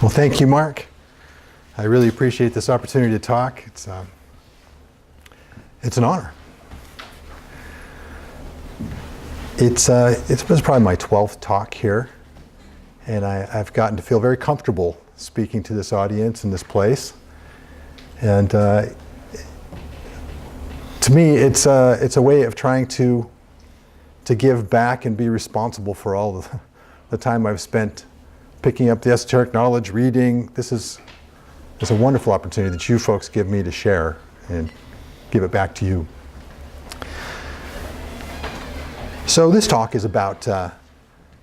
Well, thank you, Mark. I really appreciate this opportunity to talk. It's an honor. It's probably my 12th talk here, and I've gotten to feel very comfortable speaking to this audience in this place. And to me, it's a way of trying to give back and be responsible for all the time I've spent picking up the esoteric knowledge, reading. It's a wonderful opportunity that you folks give me to share and give it back to you. So this talk is about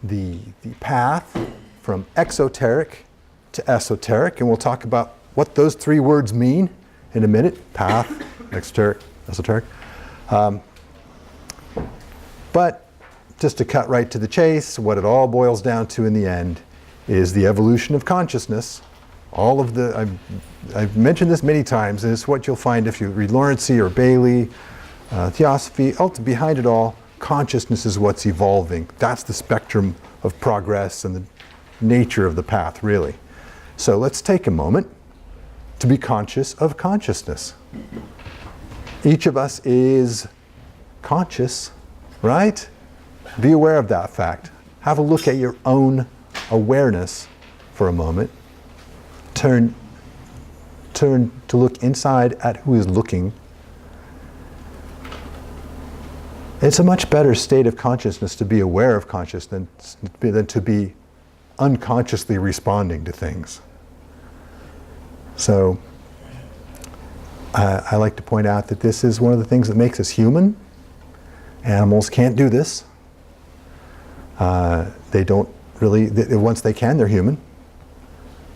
the path from exoteric to esoteric, and we'll talk about what those three words mean in a minute: path, exoteric, esoteric. But just to cut right to the chase, what it all boils down to in the end is the evolution of consciousness. I've mentioned this many times, and it's what you'll find if you read Lawrence or Bailey, Theosophy. Behind it all, consciousness is what's evolving. That's the spectrum of progress and the nature of the path, really. So let's take a moment to be conscious of consciousness. Each of us is conscious, right? Be aware of that fact. Have a look at your own awareness for a moment. Turn to look inside at who is looking. It's a much better state of consciousness to be aware of consciousness than to be unconsciously responding to things. So I like to point out that this is one of the things that makes us human. Animals can't do this. They don't really, once they can, they're human.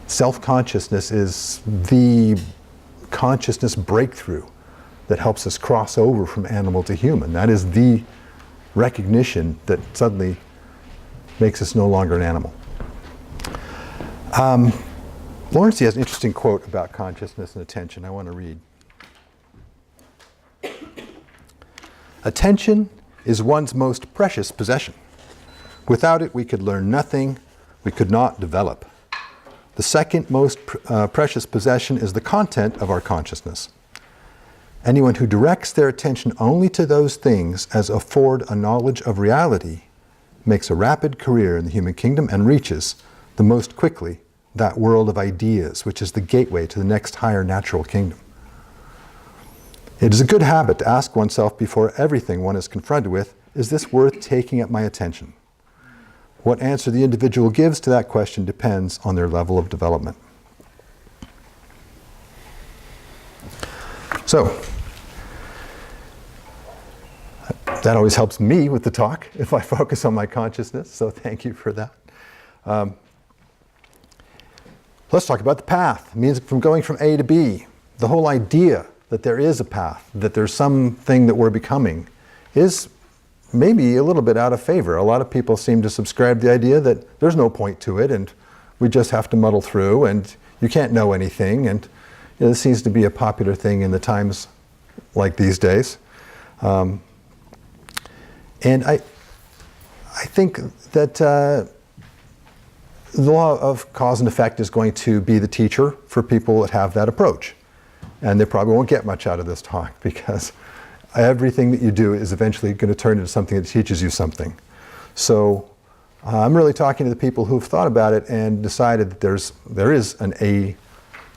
Self-consciousness is the consciousness breakthrough that helps us cross over from animal to human. That is the recognition that suddenly makes us no longer an animal. Lawrence has an interesting quote about consciousness and attention I want to read. "Attention is one's most precious possession. Without it, we could learn nothing, we could not develop. The second most precious possession is the content of our consciousness. Anyone who directs their attention only to those things as afford a knowledge of reality makes a rapid career in the human kingdom and reaches the most quickly that world of ideas, which is the gateway to the next higher natural kingdom. It is a good habit to ask oneself before everything one is confronted with, is this worth taking up my attention? What answer the individual gives to that question depends on their level of development." So, that always helps me with the talk if I focus on my consciousness, so thank you for that. Let's talk about the path. It means from going from A to B. The whole idea that there is a path, that there's something that we're becoming, is maybe a little bit out of favor. A lot of people seem to subscribe to the idea that there's no point to it and we just have to muddle through and you can't know anything. And this seems to be a popular thing in the times like these days. And I think that the law of cause and effect is going to be the teacher for people that have that approach. And they probably won't get much out of this talk because everything that you do is eventually going to turn into something that teaches you something. So I'm really talking to the people who've thought about it and decided that there is an A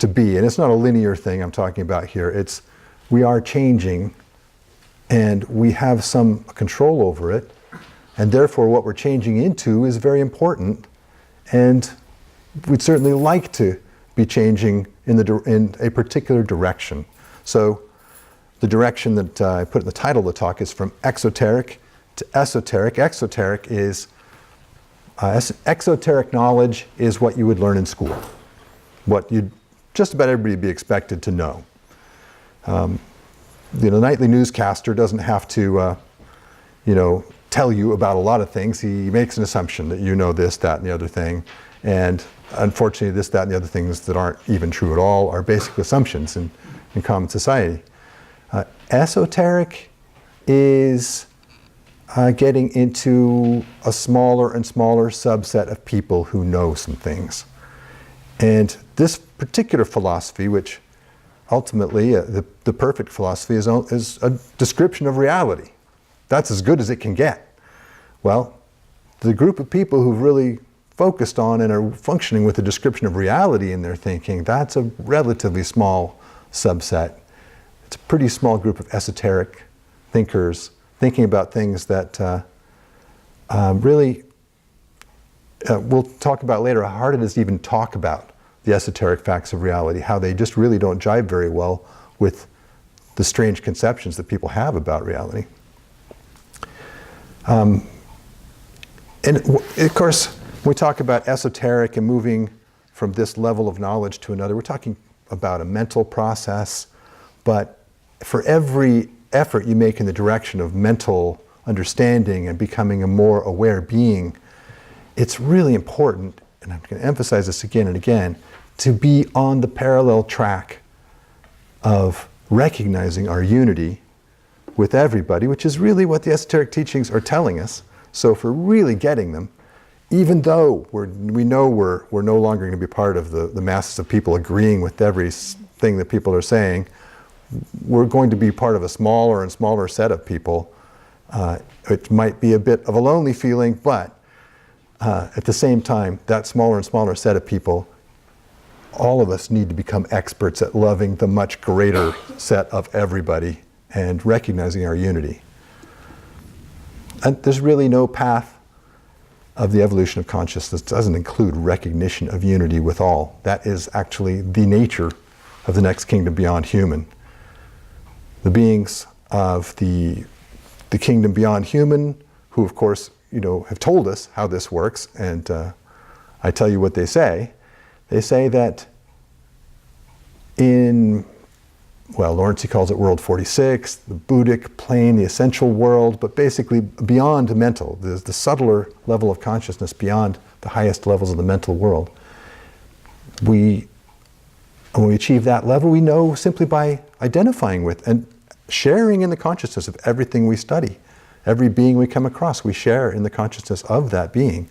to B. And it's not a linear thing I'm talking about here. We are changing and we have some control over it. And therefore what we're changing into is very important. And we'd certainly like to be changing in a particular direction. So the direction that I put in the title of the talk is from exoteric to esoteric. Exoteric knowledge is what you would learn in school, what just about everybody would be expected to know. The nightly newscaster doesn't have to, tell you about a lot of things. He makes an assumption that you know this, that, and the other thing. And unfortunately, this, that, and the other things that aren't even true at all are basic assumptions in common society. Esoteric is getting into a smaller and smaller subset of people who know some things. And this particular philosophy, which ultimately, the perfect philosophy is a description of reality. That's as good as it can get. Well, the group of people who've really focused on and are functioning with a description of reality in their thinking, that's a relatively small subset. It's a pretty small group of esoteric thinkers thinking about things that really, we'll talk about later how hard it is to even talk about the esoteric facts of reality, how they just really don't jive very well with the strange conceptions that people have about reality. And of course, when we talk about esoteric and moving from this level of knowledge to another, we're talking about a mental process, but for every effort you make in the direction of mental understanding and becoming a more aware being, it's really important, and I'm going to emphasize this again and again, to be on the parallel track of recognizing our unity with everybody, which is really what the esoteric teachings are telling us. So if we're really getting them, even though we know we're no longer going to be part of the masses of people agreeing with everything that people are saying, we're going to be part of a smaller and smaller set of people. It might be a bit of a lonely feeling, but at the same time, that smaller and smaller set of people, all of us need to become experts at loving the much greater set of everybody and recognizing our unity. And there's really no path of the evolution of consciousness that doesn't include recognition of unity with all. That is actually the nature of the next kingdom beyond human. The beings of the kingdom beyond human, who of course, have told us how this works, and I tell you what they say. They say that Lawrence calls it world 46, the Buddhic plane, the essential world, but basically beyond mental, the subtler level of consciousness beyond the highest levels of the mental world. When we achieve that level, we know simply by identifying with and sharing in the consciousness of everything we study. Every being we come across, we share in the consciousness of that being.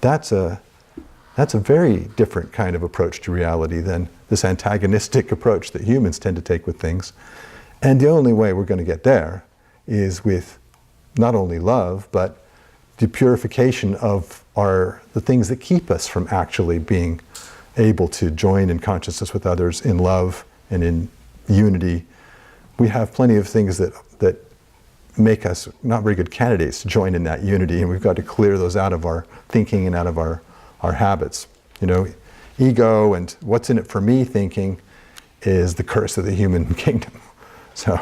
That's a very different kind of approach to reality than this antagonistic approach that humans tend to take with things. And the only way we're going to get there is with not only love, but the purification of the things that keep us from actually being able to join in consciousness with others in love and in unity. We have plenty of things that make us not very good candidates to join in that unity, and we've got to clear those out of our thinking and out of our habits. Ego and what's in it for me thinking is the curse of the human kingdom. So,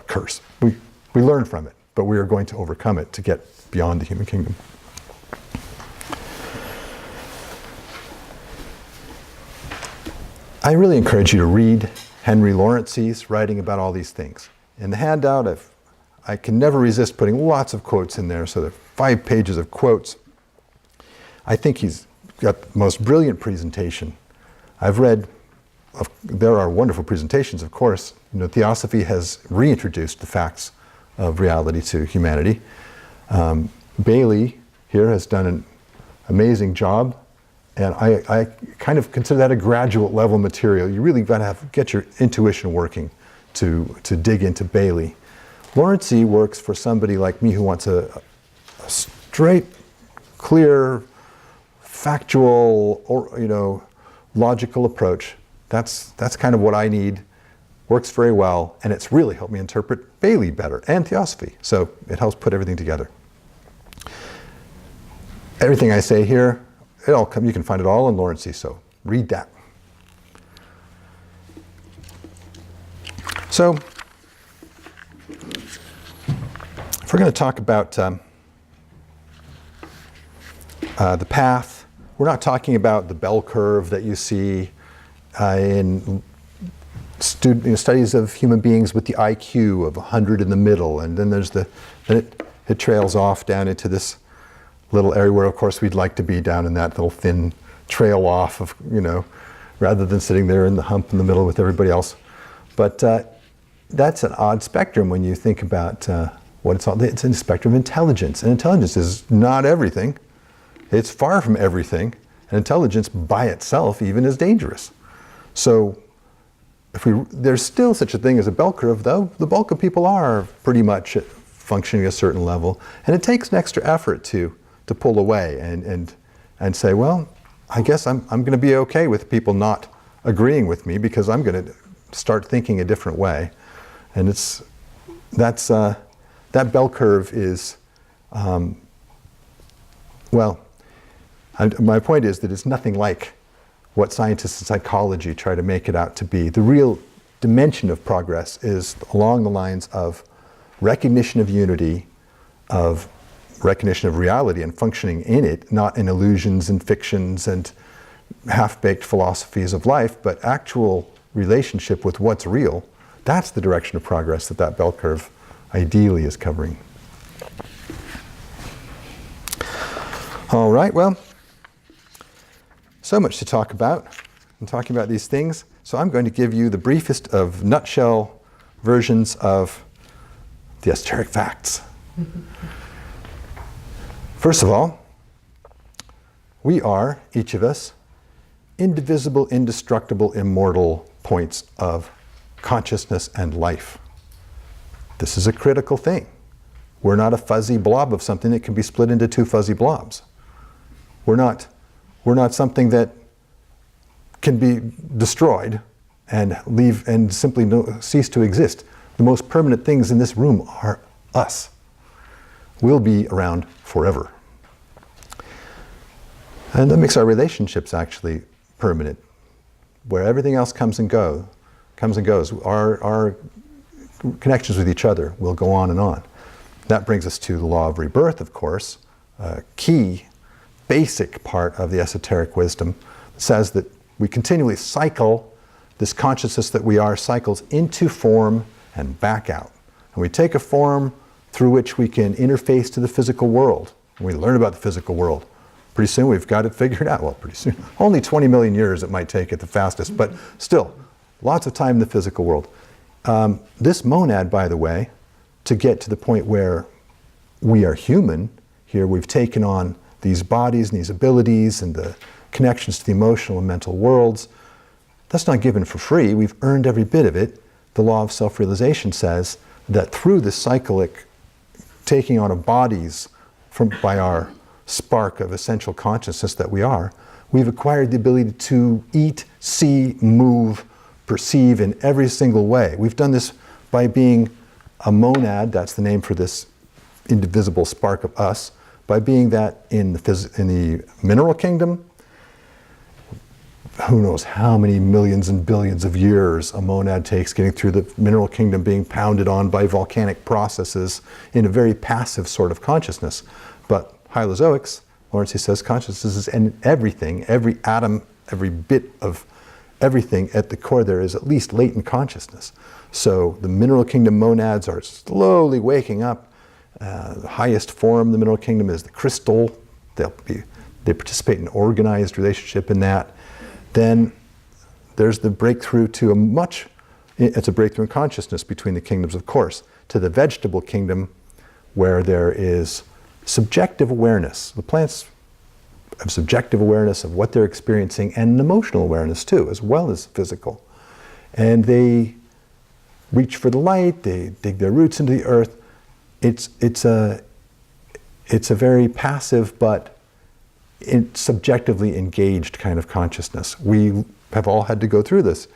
curse. We learn from it, but we are going to overcome it to get beyond the human kingdom. I really encourage you to read Henry Lawrence's writing about all these things. In the handout, I can never resist putting lots of quotes in there, so there are 5 pages of quotes. I think he's got the most brilliant presentation. I've read, there are wonderful presentations, of course. Theosophy has reintroduced the facts of reality to humanity. Bailey here has done an amazing job, and I kind of consider that a graduate level material. You really got to get your intuition working to dig into Bailey. Lawrence works for somebody like me who wants a straight, clear, factual, or logical approach. That's kind of what I need. Works very well, and it's really helped me interpret Bailey better and Theosophy. So it helps put everything together. Everything I say here, you can find it all in Lawrence. So read that. So if we're going to talk about the path, we're not talking about the bell curve that you see in studies of human beings with the IQ of 100 in the middle, and then it trails off down into this little area where, of course, we'd like to be down in that little thin trail off of, rather than sitting there in the hump in the middle with everybody else. But that's an odd spectrum when you think about what it's all. It's a spectrum of intelligence, and intelligence is not everything. It's far from everything, And intelligence by itself even is dangerous. So there's still such a thing as a bell curve, though the bulk of people are pretty much functioning at a certain level. And it takes an extra effort to pull away and say, well, I guess I'm going to be okay with people not agreeing with me because I'm going to start thinking a different way. And that bell curve is, my point is that it's nothing like what scientists in psychology try to make it out to be. The real dimension of progress is along the lines of recognition of unity, of recognition of reality and functioning in it, not in illusions and fictions and half-baked philosophies of life, but actual relationship with what's real. That's the direction of progress that bell curve ideally is covering. All right, well, so much to talk about in talking about these things. So I'm going to give you the briefest of nutshell versions of the esoteric facts. First of all, we are, each of us, indivisible, indestructible, immortal points of consciousness and life. This is a critical thing. We're not a fuzzy blob of something that can be split into two fuzzy blobs. We're not something that can be destroyed and leave and simply cease to exist. The most permanent things in this room are us. We'll be around forever. And that makes our relationships actually permanent. Where everything else comes and goes, our connections with each other will go on and on. That brings us to the law of rebirth, of course, a key, basic part of the esoteric wisdom. It says that we continually cycle, this consciousness that we are cycles into form and back out. And we take a form through which we can interface to the physical world. And we learn about the physical world. Pretty soon we've got it figured out. Well, pretty soon. Only 20 million years it might take at the fastest, but still, lots of time in the physical world. This monad, by the way, to get to the point where we are human, here we've taken on these bodies and these abilities and the connections to the emotional and mental worlds. That's not given for free. We've earned every bit of it. The law of self-realization says that through this cyclic taking on of bodies by our spark of essential consciousness that we are, we've acquired the ability to eat, see, move, perceive in every single way. We've done this by being a monad, that's the name for this indivisible spark of us, by being that in the mineral kingdom. Who knows how many millions and billions of years a monad takes getting through the mineral kingdom, being pounded on by volcanic processes in a very passive sort of consciousness. But Hylozoics, Lawrence, he says, consciousness is in everything, every atom, every bit of everything at the core there is at least latent consciousness. So the mineral kingdom monads are slowly waking up. The highest form of the mineral kingdom is the crystal. They participate in organized relationship in that. Then there's the breakthrough to it's a breakthrough in consciousness between the kingdoms, of course, to the vegetable kingdom where there is subjective awareness. The plants have subjective awareness of what they're experiencing and an emotional awareness too, as well as physical. And they reach for the light, they dig their roots into the earth. It's a very passive but subjectively engaged kind of consciousness. We have all had to go through this.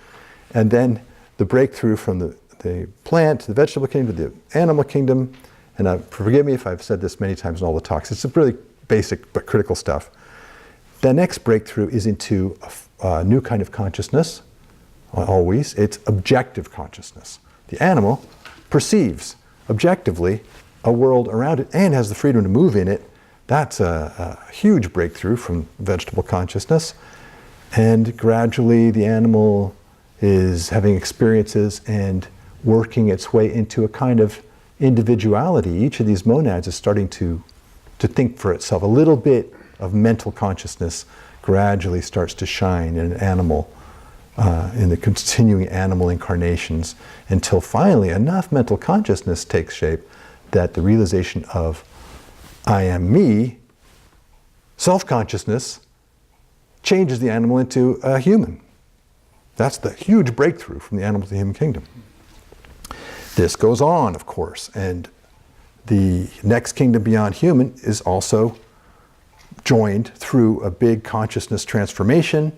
And then the breakthrough from the plant to the vegetable kingdom to the animal kingdom, and forgive me if I've said this many times in all the talks, it's really basic but critical stuff. The next breakthrough is into a new kind of consciousness, always. It's objective consciousness. The animal perceives objectively a world around it and has the freedom to move in it. That's a huge breakthrough from vegetable consciousness. And gradually the animal is having experiences and working its way into a kind of individuality. Each of these monads is starting to think for itself. A little bit of mental consciousness gradually starts to shine in an animal, in the continuing animal incarnations, until finally enough mental consciousness takes shape that the realization of I am me, self-consciousness, changes the animal into a human. That's the huge breakthrough from the animal to the human kingdom. This goes on, of course, and the next kingdom beyond human is also joined through a big consciousness transformation,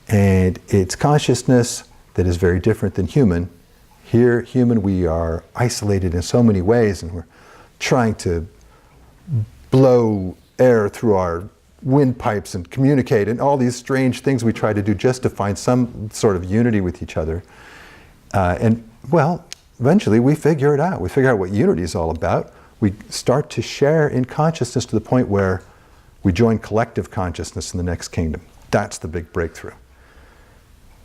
and it's consciousness that is very different than human. Here, human, we are isolated in so many ways, and we're trying to blow air through our windpipes and communicate, and all these strange things we try to do just to find some sort of unity with each other. And well, eventually we figure it out. We figure out what unity is all about. We start to share in consciousness to the point where we join collective consciousness in the next kingdom. That's the big breakthrough.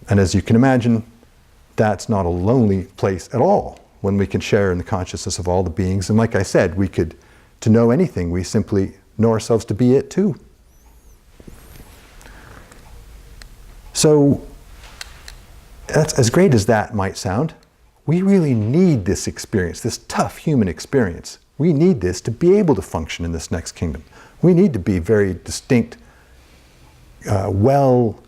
And as you can imagine, that's not a lonely place at all when we can share in the consciousness of all the beings. And like I said, we could, to know anything, we simply know ourselves to be it too. So, that's, as great as that might sound, we really need this experience, this tough human experience. We need this to be able to function in this next kingdom. We need to be very distinct, well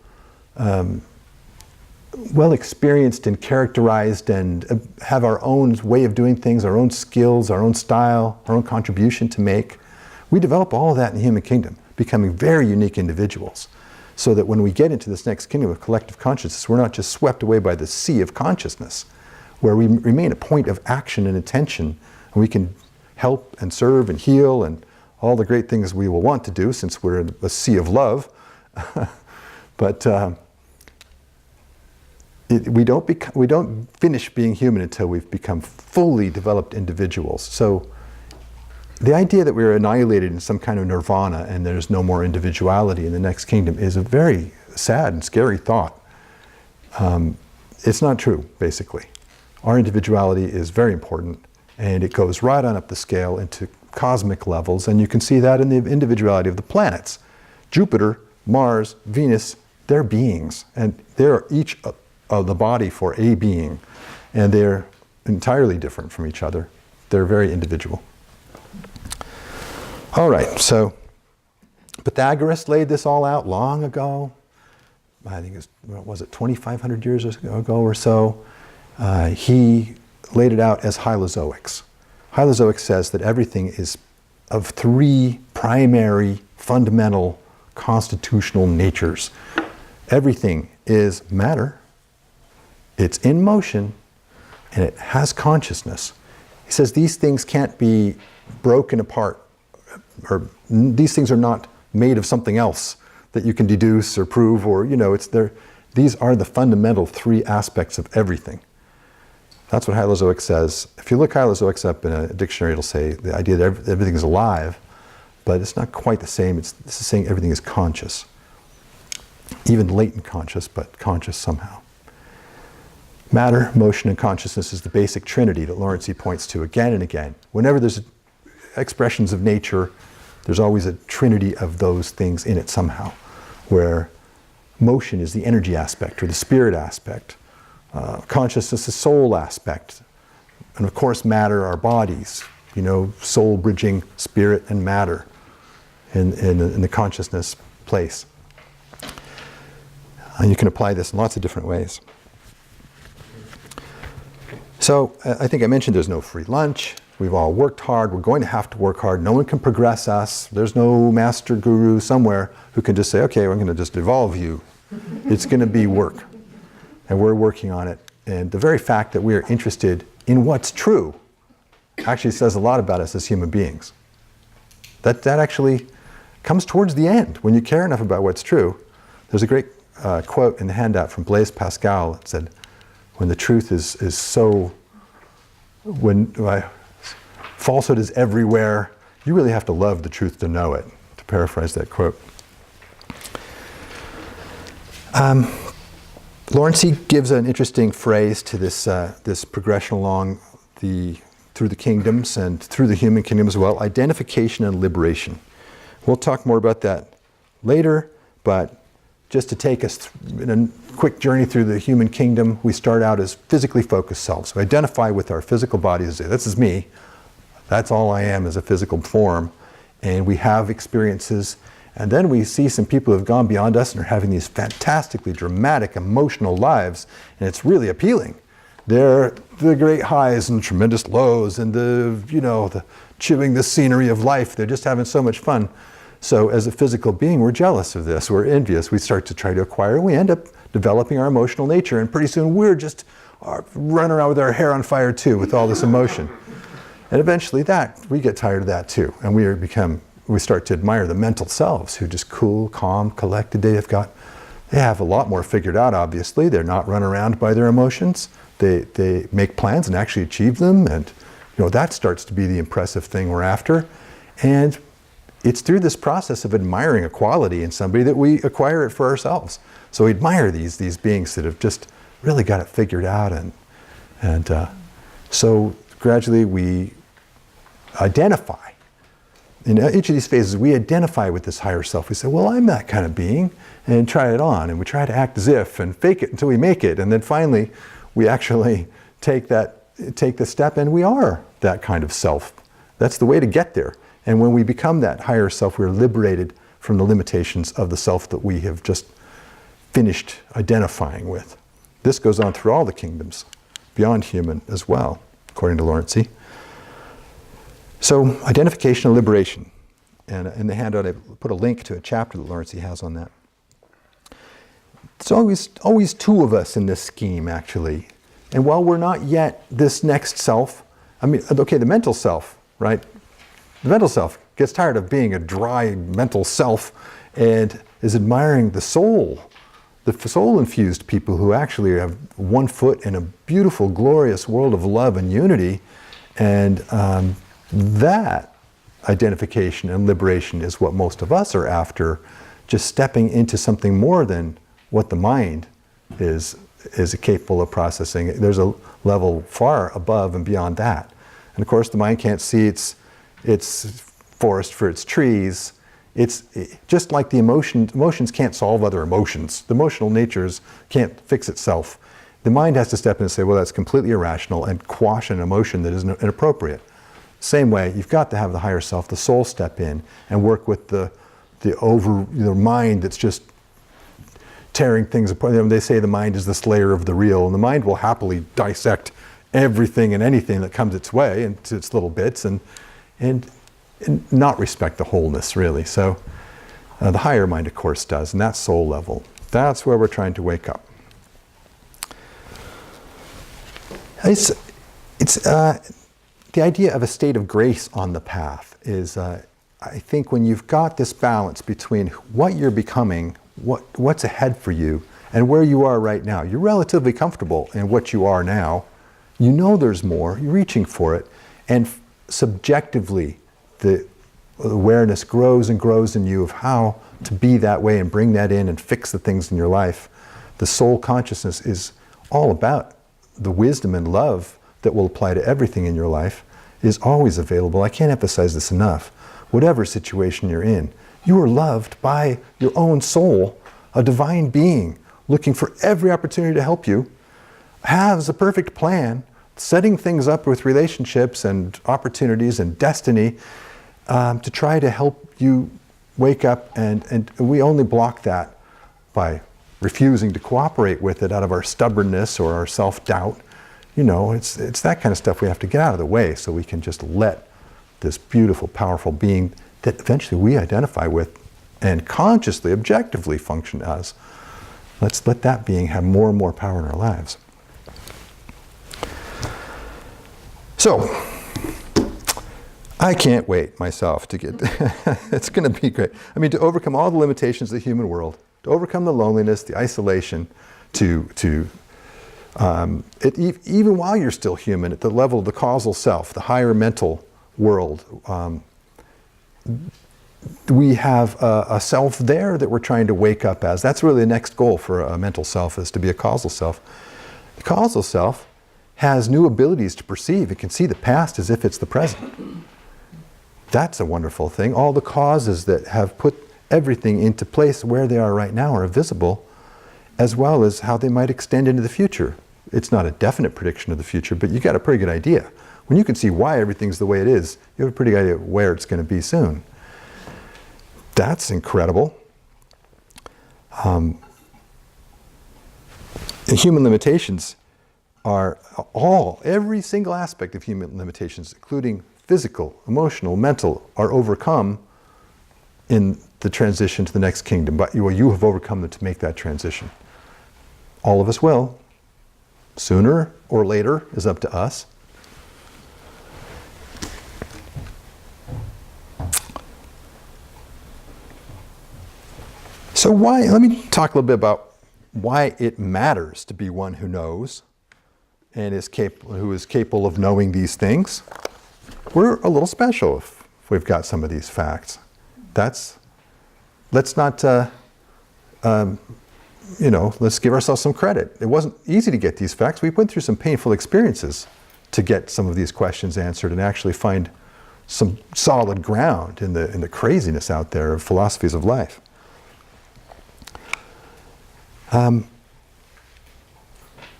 experienced and characterized, and have our own way of doing things, our own skills, our own style, our own contribution to make. We develop all of that in the human kingdom, becoming very unique individuals, so that when we get into this next kingdom of collective consciousness, we're not just swept away by the sea of consciousness, where we remain a point of action and attention, and we can help and serve and heal and all the great things we will want to do, since we're in a sea of love. But we don't finish being human until we've become fully developed individuals. So the idea that we're annihilated in some kind of nirvana and there's no more individuality in the next kingdom is a very sad and scary thought. It's not true, basically. Our individuality is very important, and it goes right on up the scale into cosmic levels, and you can see that in the individuality of the planets. Jupiter, Mars, Venus, they're beings, and they're each of the body for a being, and they're entirely different from each other. They're very individual. All right, so Pythagoras laid this all out long ago. I think it was 2,500 years ago or so. He laid it out as hylozoics. Hylozoics says that everything is of three primary, fundamental, constitutional natures. Everything is matter, it's in motion, and it has consciousness. He says these things can't be broken apart, or these things are not made of something else that you can deduce or prove, or, it's there. These are the fundamental three aspects of everything. That's what Hylozoic says. If you look Hylozoics up in a dictionary, it'll say the idea that everything is alive, but it's not quite the same. This is saying everything is conscious. Even latent conscious, but conscious somehow. Matter, motion, and consciousness is the basic trinity that Lawrence points to again and again. Whenever there's expressions of nature, there's always a trinity of those things in it somehow, where motion is the energy aspect or the spirit aspect. Consciousness, the soul aspect, and of course matter, our bodies, soul bridging spirit and matter in the consciousness place. And you can apply this in lots of different ways. So I think I mentioned there's no free lunch. We've all worked hard. We're going to have to work hard. No one can progress us. There's no master guru somewhere who can just say, okay, I'm going to just evolve you. It's going to be work. And we're working on it. And the very fact that we are interested in what's true actually says a lot about us as human beings. That actually comes towards the end. When you care enough about what's true, there's a great quote in the handout from Blaise Pascal that said, when the truth is so, when falsehood is everywhere, you really have to love the truth to know it, to paraphrase that quote. Lawrence gives an interesting phrase to this progression along through the kingdoms and through the human kingdom as well, identification and liberation. We'll talk more about that later, but just to take us in a quick journey through the human kingdom, we start out as physically focused selves. We identify with our physical bodies and say, this is me. That's all I am, is a physical form. And we have experiences, And then we see some people who have gone beyond us and are having these fantastically dramatic, emotional lives, and it's really appealing. They're the great highs and tremendous lows and the chewing the scenery of life. They're just having so much fun. So as a physical being, we're jealous of this. We're envious. We start to try to acquire, and we end up developing our emotional nature. And pretty soon we're just running around with our hair on fire too, with all this emotion. And eventually we get tired of that too. And we start to admire the mental selves who just cool, calm, collected. They have a lot more figured out, obviously. They're not run around by their emotions. They make plans and actually achieve them. And that starts to be the impressive thing we're after. And it's through this process of admiring a quality in somebody that we acquire it for ourselves. So we admire these beings that have just really got it figured out. And so gradually we identify. In each of these phases, we identify with this higher self. We say, well, I'm that kind of being, and try it on. And we try to act as if and fake it until we make it. And then finally, we actually take the step, and we are that kind of self. That's the way to get there. And when we become that higher self, we're liberated from the limitations of the self that we have just finished identifying with. This goes on through all the kingdoms, beyond human as well, according to Lawrence. So, identification and liberation. And in the handout, I put a link to a chapter that Lawrence has on that. It's always two of us in this scheme, actually. And while we're not yet this next self, the mental self, right? The mental self gets tired of being a dry mental self and is admiring the soul-infused people who actually have one foot in a beautiful, glorious world of love and unity. And that identification and liberation is what most of us are after, just stepping into something more than what the mind is capable of processing. There's a level far above and beyond that. And of course, the mind can't see its forest for its trees. It's just like the emotions can't solve other emotions. The emotional natures can't fix itself. The mind has to step in and say, well, that's completely irrational, and quash an emotion that is inappropriate. Same way, you've got to have the higher self, the soul, step in and work with the mind that's just tearing things apart. They say the mind is the slayer of the real, and the mind will happily dissect everything and anything that comes its way into its little bits and not respect the wholeness, really. So the higher mind, of course, does, and that's soul level. That's where we're trying to wake up. The idea of a state of grace on the path is, I think, when you've got this balance between what you're becoming, what's ahead for you, and where you are right now. You're relatively comfortable in what you are now. You know there's more. You're reaching for it. And subjectively, the awareness grows and grows in you of how to be that way and bring that in and fix the things in your life. The soul consciousness is all about the wisdom and love that will apply to everything in your life is always available. I can't emphasize this enough. Whatever situation you're in, you are loved by your own soul, a divine being looking for every opportunity to help you, has a perfect plan, setting things up with relationships and opportunities and destiny to try to help you wake up, and we only block that by refusing to cooperate with it out of our stubbornness or our self-doubt. It's that kind of stuff we have to get out of the way so we can just let this beautiful, powerful being that eventually we identify with and consciously, objectively function as. Let's let that being have more and more power in our lives. So, I can't wait myself to get, it's going to be great. To overcome all the limitations of the human world, to overcome the loneliness, the isolation, even while you're still human, at the level of the causal self, the higher mental world, we have a self there that we're trying to wake up as. That's really the next goal for a mental self, is to be a causal self. The causal self has new abilities to perceive. It can see the past as if it's the present. That's a wonderful thing. All the causes that have put everything into place where they are right now are visible, as well as how they might extend into the future. It's not a definite prediction of the future, but you got a pretty good idea. When you can see why everything's the way it is, you have a pretty good idea where it's going to be soon. That's incredible. The human limitations are every single aspect of human limitations, including physical, emotional, mental, are overcome in the transition to the next kingdom. But you have overcome them to make that transition. All of us will. Sooner or later is up to us. So let me talk a little bit about why it matters to be one who knows and who is capable of knowing these things. We're a little special if we've got some of these facts. Let's not, let's give ourselves some credit. It wasn't easy to get these facts. We went through some painful experiences to get some of these questions answered and actually find some solid ground in the craziness out there of philosophies of life.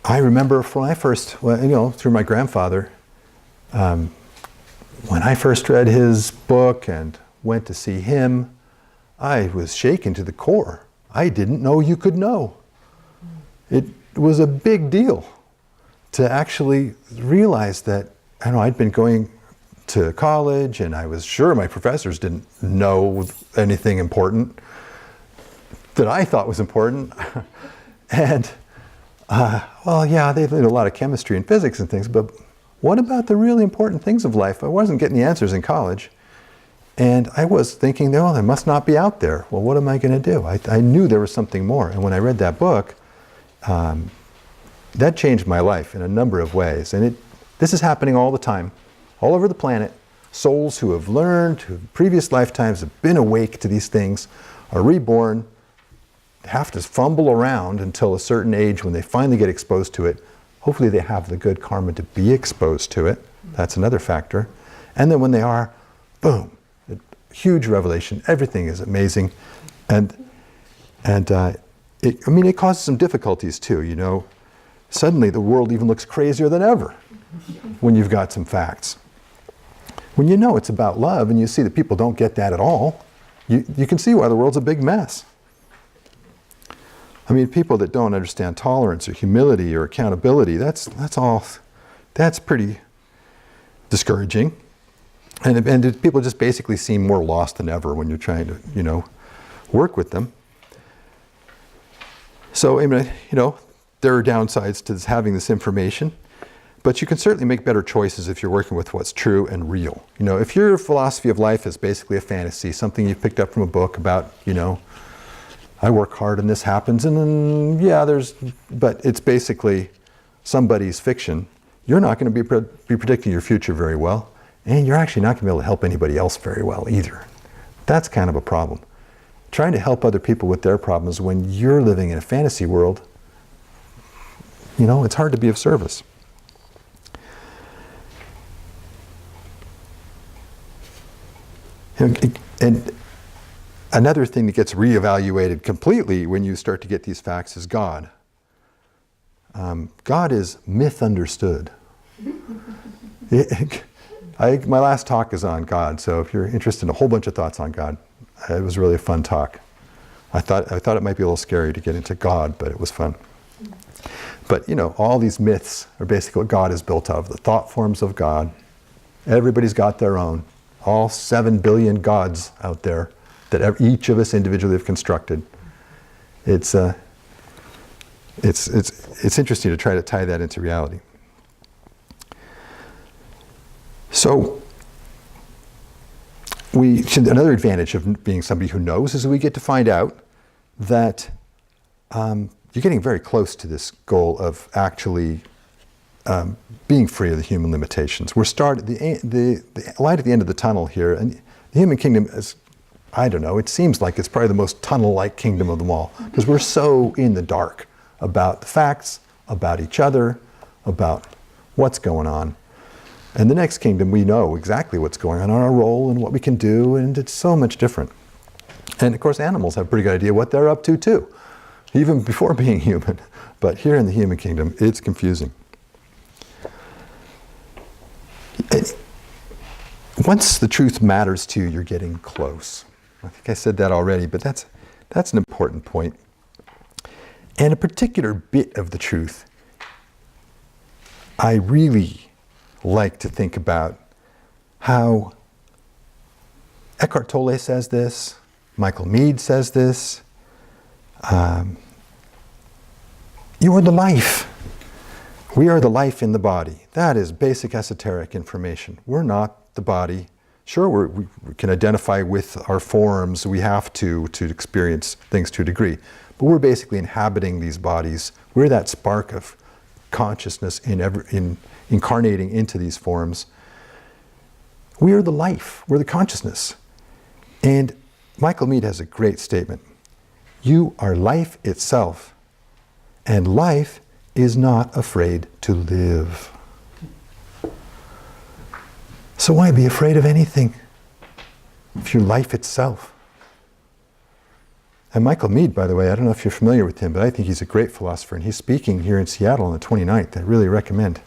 I remember when I first, through my grandfather, when I first read his book and went to see him, I was shaken to the core. I didn't know you could know. It was a big deal to actually realize that, I'd been going to college and I was sure my professors didn't know anything important that I thought was important. And, they did a lot of chemistry and physics and things, but what about the really important things of life? I wasn't getting the answers in college. And I was thinking, they must not be out there. Well, what am I going to do? I knew there was something more. And when I read that book, that changed my life in a number of ways. And this is happening all the time, all over the planet. Souls who have learned, who in previous lifetimes have been awake to these things, are reborn, have to fumble around until a certain age when they finally get exposed to it. Hopefully they have the good karma to be exposed to it. That's another factor. And then when they are, boom, a huge revelation. Everything is amazing. And it causes some difficulties too, Suddenly the world even looks crazier than ever when you've got some facts. When you know it's about love and you see that people don't get that at all, you can see why the world's a big mess. People that don't understand tolerance or humility or accountability, that's pretty discouraging. And people just basically seem more lost than ever when you're trying to, work with them. So, there are downsides to having this information, but you can certainly make better choices if you're working with what's true and real. If your philosophy of life is basically a fantasy, something you've picked up from a book about, I work hard and this happens, and then, but it's basically somebody's fiction. You're not going to be predicting your future very well, and you're actually not going to be able to help anybody else very well either. That's kind of a problem. Trying to help other people with their problems when you're living in a fantasy world, it's hard to be of service. And another thing that gets reevaluated completely when you start to get these facts is God. God is myth-understood. My last talk is on God, so if you're interested in a whole bunch of thoughts on God, it was really a fun talk. I thought it might be a little scary to get into God, but it was fun. But all these myths are basically what God is built of, the thought forms of God. Everybody's got their own. All 7 billion gods out there that each of us individually have constructed. It's interesting to try to tie that into reality. So another advantage of being somebody who knows is that we get to find out that you're getting very close to this goal of actually being free of the human limitations. We're the light at the end of the tunnel here, and the human kingdom is, it seems like it's probably the most tunnel-like kingdom of them all, because we're so in the dark about the facts, about each other, about what's going on. And the next kingdom, we know exactly what's going on our role and what we can do, and it's so much different. And of course, animals have a pretty good idea what they're up to too, even before being human. But here in the human kingdom, it's confusing. Once the truth matters to you, you're getting close. I think I said that already, but that's an important point. And a particular bit of the truth I really like to think about how Eckhart Tolle says this, Michael Meade says this, you are the life. We are the life in the body. That is basic esoteric information. We're not the body. Sure, we can identify with our forms. We have to experience things to a degree. But we're basically inhabiting these bodies. We're that spark of consciousness in incarnating into these forms. We are the life. We're the consciousness. And Michael Meade has a great statement. You are life itself, and life is not afraid to live. So why be afraid of anything if you're life itself? And Michael Meade, by the way, I don't know if you're familiar with him, but I think he's a great philosopher, and he's speaking here in Seattle on the 29th. I really recommend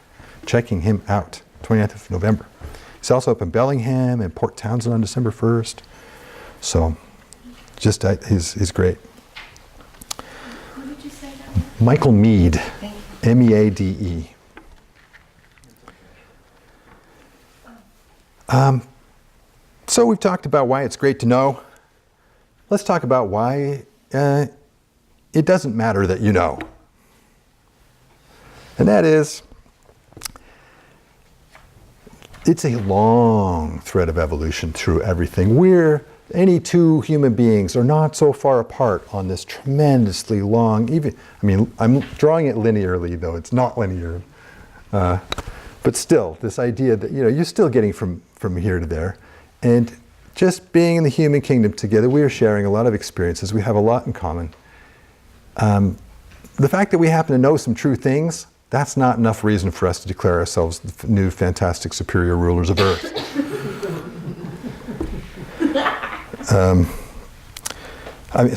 checking him out, 29th of November. He's also up in Bellingham and Port Townsend on December 1st. So, he's great. What did you say that was? Michael Meade, M-E-A-D-E. So we've talked about why it's great to know. Let's talk about why it doesn't matter that you know. And that is, it's a long thread of evolution through everything. Any two human beings are not so far apart on this tremendously long, I'm drawing it linearly though, it's not linear. But still, this idea that, you're still getting from here to there. And just being in the human kingdom together, we are sharing a lot of experiences. We have a lot in common. The fact that we happen to know some true things, that's not enough reason for us to declare ourselves the new fantastic superior rulers of Earth.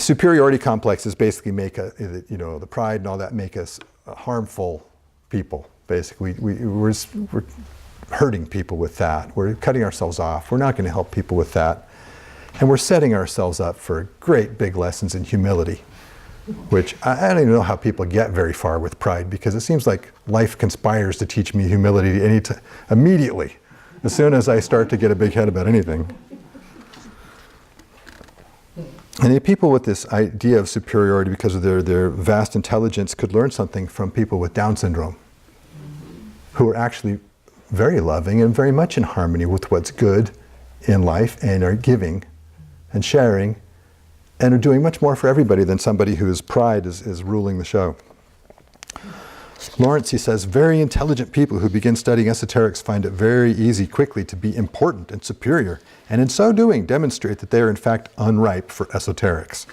Superiority complexes basically make the pride and all that make us harmful people. Basically, we're hurting people with that. We're cutting ourselves off. We're not going to help people with that. And we're setting ourselves up for great big lessons in humility, which I don't even know how people get very far with pride, because it seems like life conspires to teach me humility immediately, as soon as I start to get a big head about anything. And the people with this idea of superiority because of their vast intelligence could learn something from people with Down syndrome, who are actually very loving and very much in harmony with what's good in life and are giving and sharing and are doing much more for everybody than somebody whose pride is ruling the show. Lawrence, he says, very intelligent people who begin studying esoterics find it very easy quickly to be important and superior, and in so doing demonstrate that they are in fact unripe for esoterics.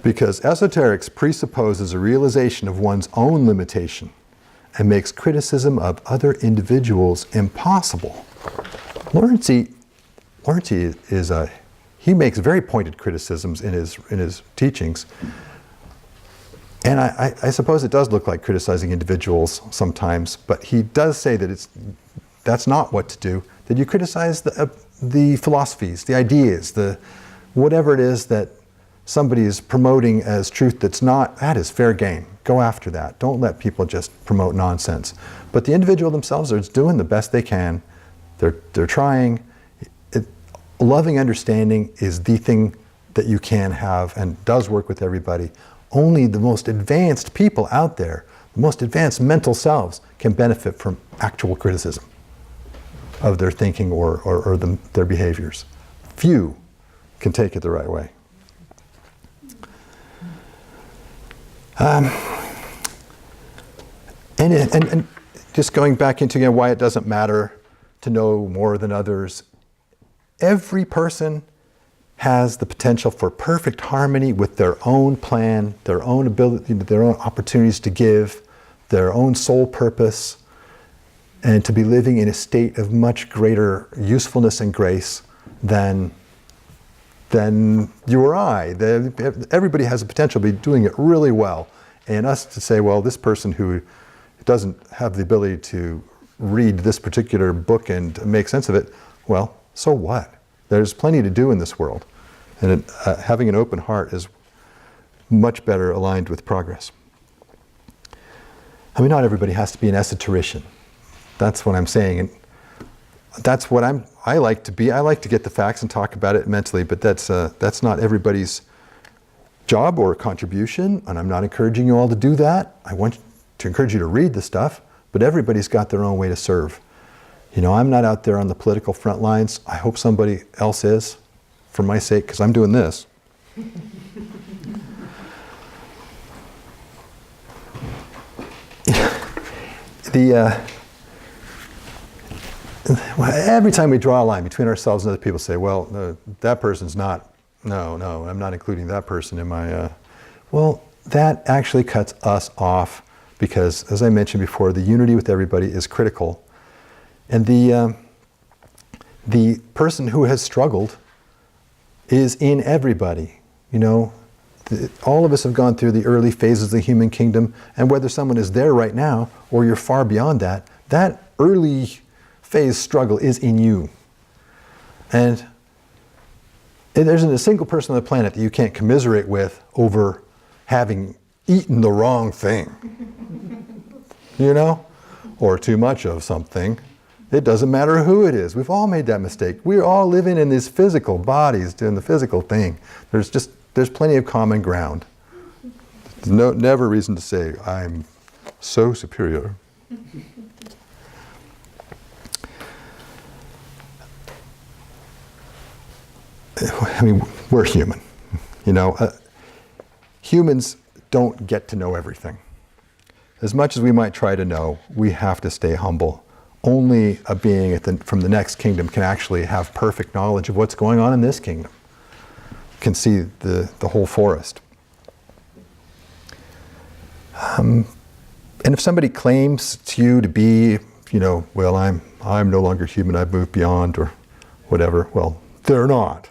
Because esoterics presupposes a realization of one's own limitation and makes criticism of other individuals impossible. Lawrence he makes very pointed criticisms in his teachings. And I suppose it does look like criticizing individuals sometimes, but he does say that that's not what to do, that you criticize the philosophies, the ideas, whatever it is that somebody is promoting as truth that is fair game. Go after that. Don't let people just promote nonsense. But the individual themselves are doing the best they can. They're trying. Loving understanding is the thing that you can have and does work with everybody. Only the most advanced people out there, the most advanced mental selves, can benefit from actual criticism of their thinking or their behaviors. Few can take it the right way. And just going back into again why it doesn't matter to know more than others. Every person has the potential for perfect harmony with their own plan, their own ability, their own opportunities to give, their own soul purpose, and to be living in a state of much greater usefulness and grace than you or I. Everybody has the potential to be doing it really well. And us to say, well, this person who doesn't have the ability to read this particular book and make sense of it, well, so what? There's plenty to do in this world. And having an open heart is much better aligned with progress. I mean, not everybody has to be an esoterician. That's what I'm saying. And that's what I like to be. I like to get the facts and talk about it mentally, but that's not everybody's job or contribution, and I'm not encouraging you all to do that. I want to encourage you to read the stuff, but everybody's got their own way to serve. You know, I'm not out there on the political front lines. I hope somebody else is, for my sake, because I'm doing this. Every time we draw a line between ourselves and other people, say, well, that person's not, no, I'm not including that person in my, well, that actually cuts us off because, as I mentioned before, the unity with everybody is critical. And the person who has struggled is in everybody. You know, all of us have gone through the early phases of the human kingdom, and whether someone is there right now or you're far beyond that, that early phase struggle is in you. And there isn't a single person on the planet that you can't commiserate with over having eaten the wrong thing, you know, or too much of something. It doesn't matter who it is. We've all made that mistake. We're all living in these physical bodies doing the physical thing. There's plenty of common ground. There's never reason to say, I'm so superior. I mean, we're human. You know, humans don't get to know everything. As much as we might try to know, we have to stay humble. Only a being from the next kingdom can actually have perfect knowledge of what's going on in this kingdom. Can see the whole forest. And if somebody claims to you to be, you know, well, I'm no longer human, I've moved beyond or whatever, well, they're not.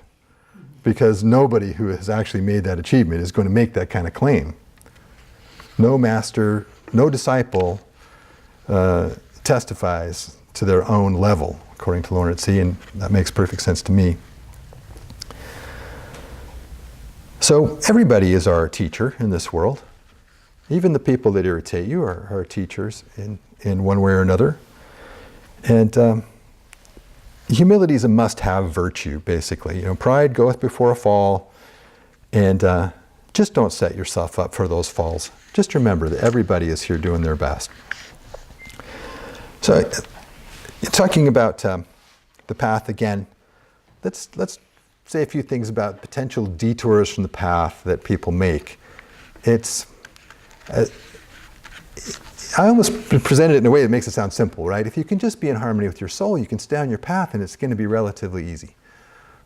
Because nobody who has actually made that achievement is going to make that kind of claim. No master, no disciple testifies to their own level, according to Lawrence C., and that makes perfect sense to me. So everybody is our teacher in this world. Even the people that irritate you are teachers in one way or another. And humility is a must-have virtue, basically. You know, pride goeth before a fall, and just don't set yourself up for those falls. Just remember that everybody is here doing their best. So, talking about the path again, let's say a few things about potential detours from the path that people make. I almost presented it in a way that makes it sound simple, right? If you can just be in harmony with your soul, you can stay on your path and it's going to be relatively easy.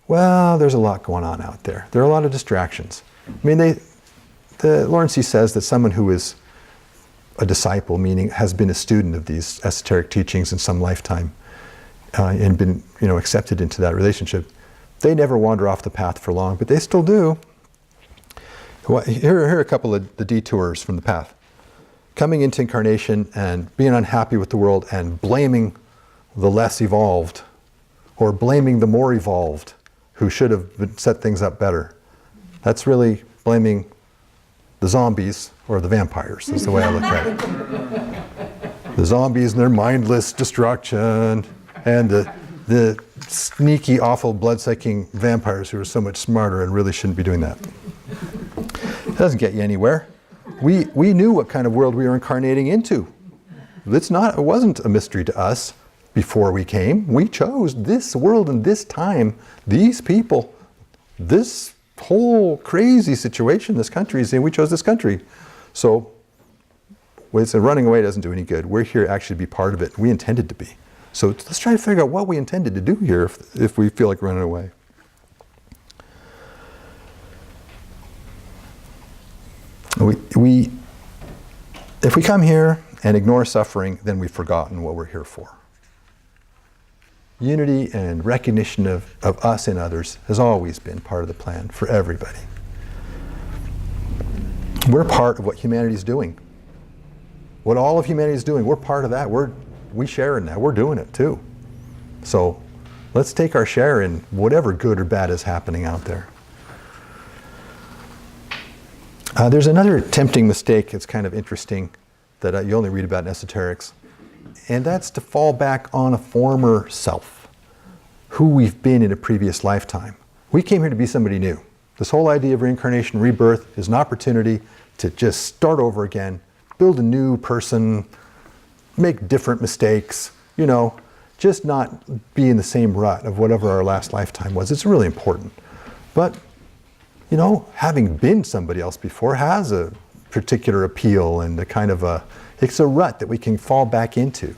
Well, there's a lot going on out there. There are a lot of distractions. I mean, Lawrence C. says that someone who is a disciple, meaning has been a student of these esoteric teachings in some lifetime and been, you know, accepted into that relationship, they never wander off the path for long, but they still do. Here are a couple of the detours from the path. Coming into incarnation and being unhappy with the world and blaming the less evolved or blaming the more evolved who should have set things up better. That's really blaming the zombies or the vampires, is the way I look at it. The zombies and their mindless destruction and the sneaky, awful, blood-sucking vampires who are so much smarter and really shouldn't be doing that. It doesn't get you anywhere. We knew what kind of world we were incarnating into. It wasn't a mystery to us before we came. We chose this world and this time, these people, this whole crazy situation this country is in. We chose this country. So running away doesn't do any good. We're here actually to be part of it. We intended to be. So let's try to figure out what we intended to do here if we feel like running away. If we come here and ignore suffering, then we've forgotten what we're here for. Unity and recognition of us and others has always been part of the plan for everybody. We're part of what humanity is doing. What all of humanity is doing, we're part of that. We share in that. We're doing it too. So let's take our share in whatever good or bad is happening out there. There's another tempting mistake that's kind of interesting that you only read about in esoterics, and that's to fall back on a former self, who we've been in a previous lifetime. We came here to be somebody new. This whole idea of reincarnation, rebirth, is an opportunity to just start over again, build a new person, make different mistakes, just not be in the same rut of whatever our last lifetime was. It's really important. But, having been somebody else before has a particular appeal and it's a rut that we can fall back into.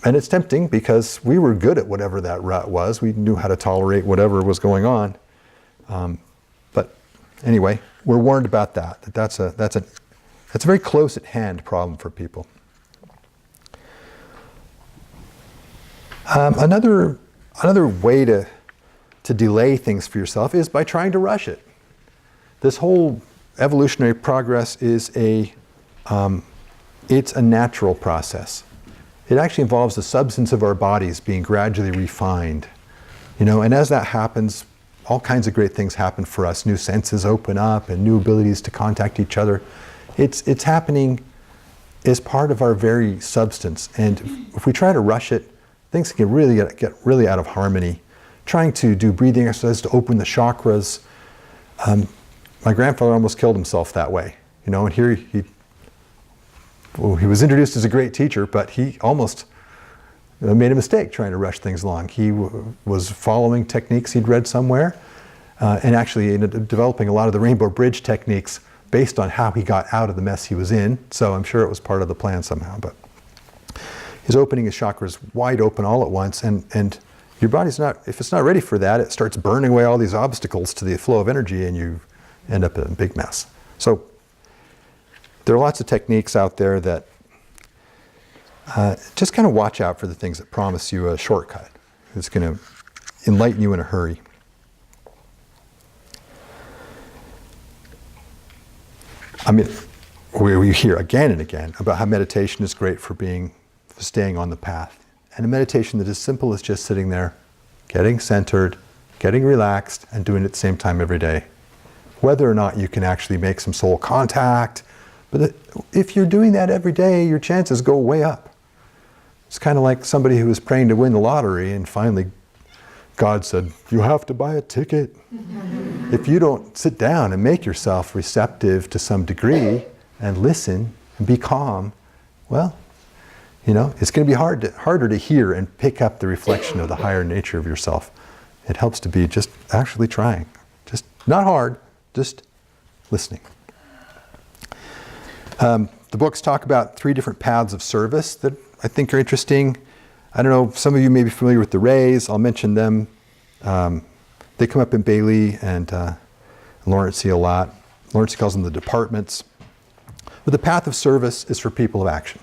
And it's tempting because we were good at whatever that rut was. We knew how to tolerate whatever was going on. But anyway, we're warned about that. That's a very close at hand problem for people. Another way to delay things for yourself is by trying to rush it. This whole evolutionary progress is it's a natural process. It actually involves the substance of our bodies being gradually refined. And as that happens, all kinds of great things happen for us. New senses open up and new abilities to contact each other. It's happening as part of our very substance. And if we try to rush it, things can really get really out of harmony. Trying to do breathing exercises to open the chakras. My grandfather almost killed himself that way. And here he was introduced as a great teacher, but he almost made a mistake trying to rush things along. He was following techniques he'd read somewhere, and actually ended up developing a lot of the rainbow bridge techniques based on how he got out of the mess he was in. So I'm sure it was part of the plan somehow. But he's opening his chakras wide open all at once, and your body's if it's not ready for that, it starts burning away all these obstacles to the flow of energy, and you end up in a big mess. So there are lots of techniques out there that just kind of watch out for the things that promise you a shortcut. It's going to enlighten you in a hurry. We hear again and again about how meditation is great for staying on the path. And a meditation that is simple as just sitting there, getting centered, getting relaxed, and doing it at the same time every day. Whether or not you can actually make some soul contact, but if you're doing that every day, your chances go way up. It's kind of like somebody who was praying to win the lottery, and finally God said, you have to buy a ticket. If you don't sit down and make yourself receptive to some degree and listen and be calm, well, it's going to be harder to hear and pick up the reflection of the higher nature of yourself. It helps to be just actually trying. Just not hard, just listening. The books talk about 3 different paths of service that I think are interesting. I don't know, some of you may be familiar with the rays. I'll mention them. They come up in Bailey and Lawrence a lot. Lawrence calls them the departments. But the path of service is for people of action.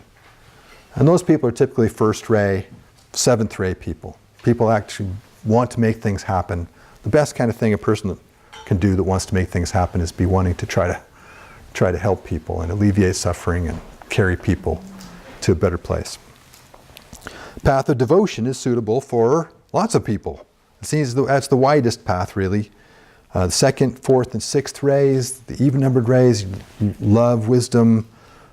And those people are typically first ray, 7th ray people. People actually want to make things happen. The best kind of thing a person can do that wants to make things happen is be wanting to try to help people and alleviate suffering and carry people to a better place. Path of devotion is suitable for lots of people. It seems that's the widest path, really. The 2nd, 4th, and 6th rays, the even-numbered rays, love, wisdom,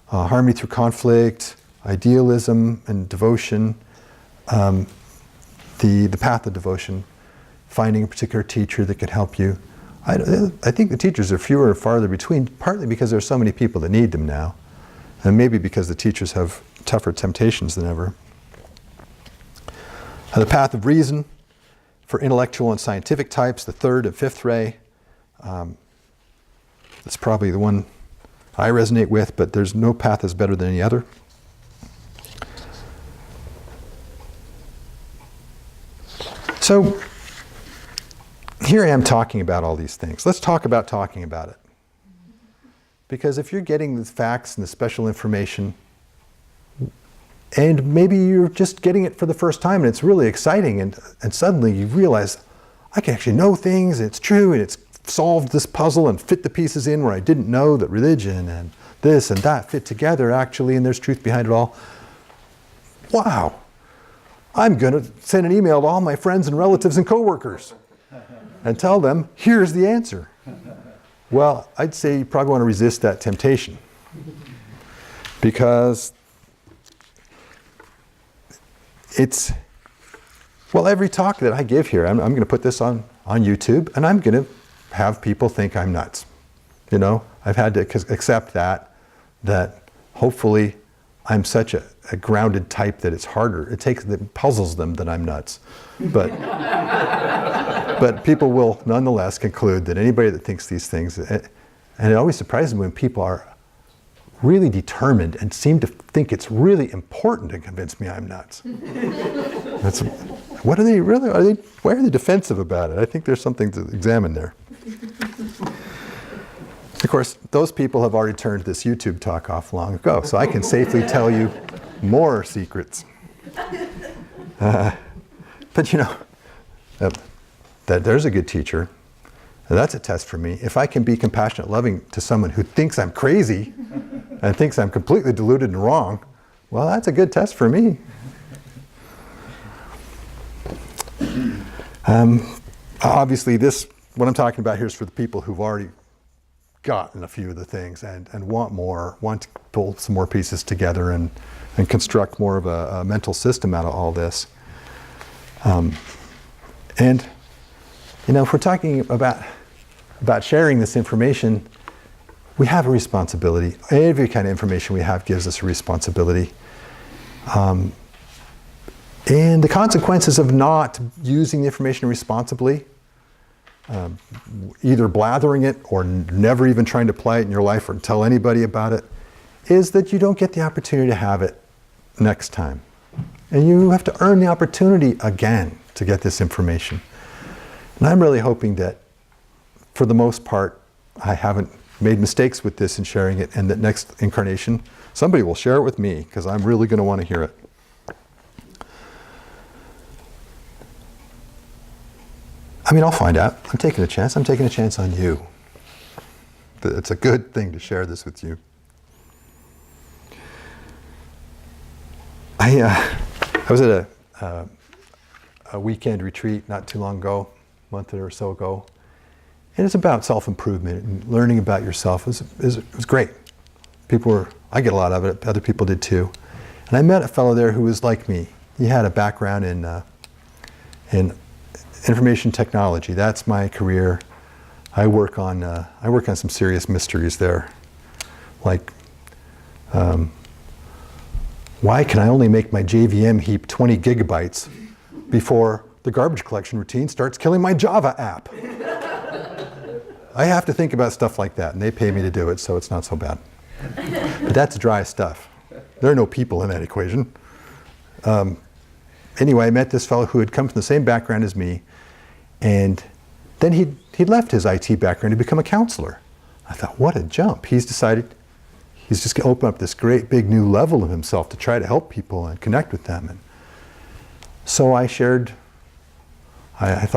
harmony through conflict, idealism and devotion, the path of devotion, finding a particular teacher that can help you. I think the teachers are fewer and farther between, partly because there are so many people that need them now, and maybe because the teachers have tougher temptations than ever. The path of reason for intellectual and scientific types, the 3rd and 5th ray. That's probably the one I resonate with, but there's no path that's better than any other. So here I am talking about all these things. Let's talk about talking about it. Because if you're getting the facts and the special information, and maybe you're just getting it for the first time and it's really exciting, and suddenly you realize, I can actually know things, and it's true, and it's solved this puzzle and fit the pieces in where I didn't know that religion and this and that fit together actually, and there's truth behind it all. Wow. I'm going to send an email to all my friends and relatives and coworkers and tell them, here's the answer. Well, I'd say you probably want to resist that temptation. Because it's, well, every talk that I give here, I'm going to put this on YouTube, and I'm going to have people think I'm nuts. You know, I've had to accept that hopefully I'm such a grounded type that it's harder. It puzzles them that I'm nuts. But, but people will nonetheless conclude that anybody that thinks these things, and it always surprises me when people are really determined and seem to think it's really important to convince me I'm nuts. What are they really, why are they defensive about it? I think there's something to examine there. Of course, those people have already turned this YouTube talk off long ago, so I can safely tell you more secrets. But you know, that there's a good teacher. That's a test for me. If I can be compassionate, loving to someone who thinks I'm crazy and thinks I'm completely deluded and wrong, well, that's a good test for me. Obviously, what I'm talking about here is for the people who've already gotten a few of the things and want more, want to pull some more pieces together and construct more of a mental system out of all this. And, you know, if we're talking about sharing this information, we have a responsibility. Every kind of information we have gives us a responsibility. And the consequences of not using the information responsibly, either blathering it or never even trying to apply it in your life or tell anybody about it, is that you don't get the opportunity to have it next time. And you have to earn the opportunity again to get this information. And I'm really hoping that, for the most part, I haven't made mistakes with this in sharing it, and that next incarnation, somebody will share it with me, because I'm really going to want to hear it. I mean, I'll find out. I'm taking a chance. I'm taking a chance on you. It's a good thing to share this with you. I was at a weekend retreat not too long ago, a month or so ago, and it's about self-improvement and learning about yourself. It was great. I get a lot of it. Other people did too. And I met a fellow there who was like me. He had a background in information technology. That's my career. I work on some serious mysteries there, like why can I only make my JVM heap 20 gigabytes before the garbage collection routine starts killing my Java app? I have to think about stuff like that, and they pay me to do it, so it's not so bad. But that's dry stuff. There are no people in that equation. Anyway, I met this fellow who had come from the same background as me, and then he'd left his IT background to become a counselor. I thought, what a jump. He's decided he's just going to open up this great big new level of himself to try to help people and connect with them. And so I thought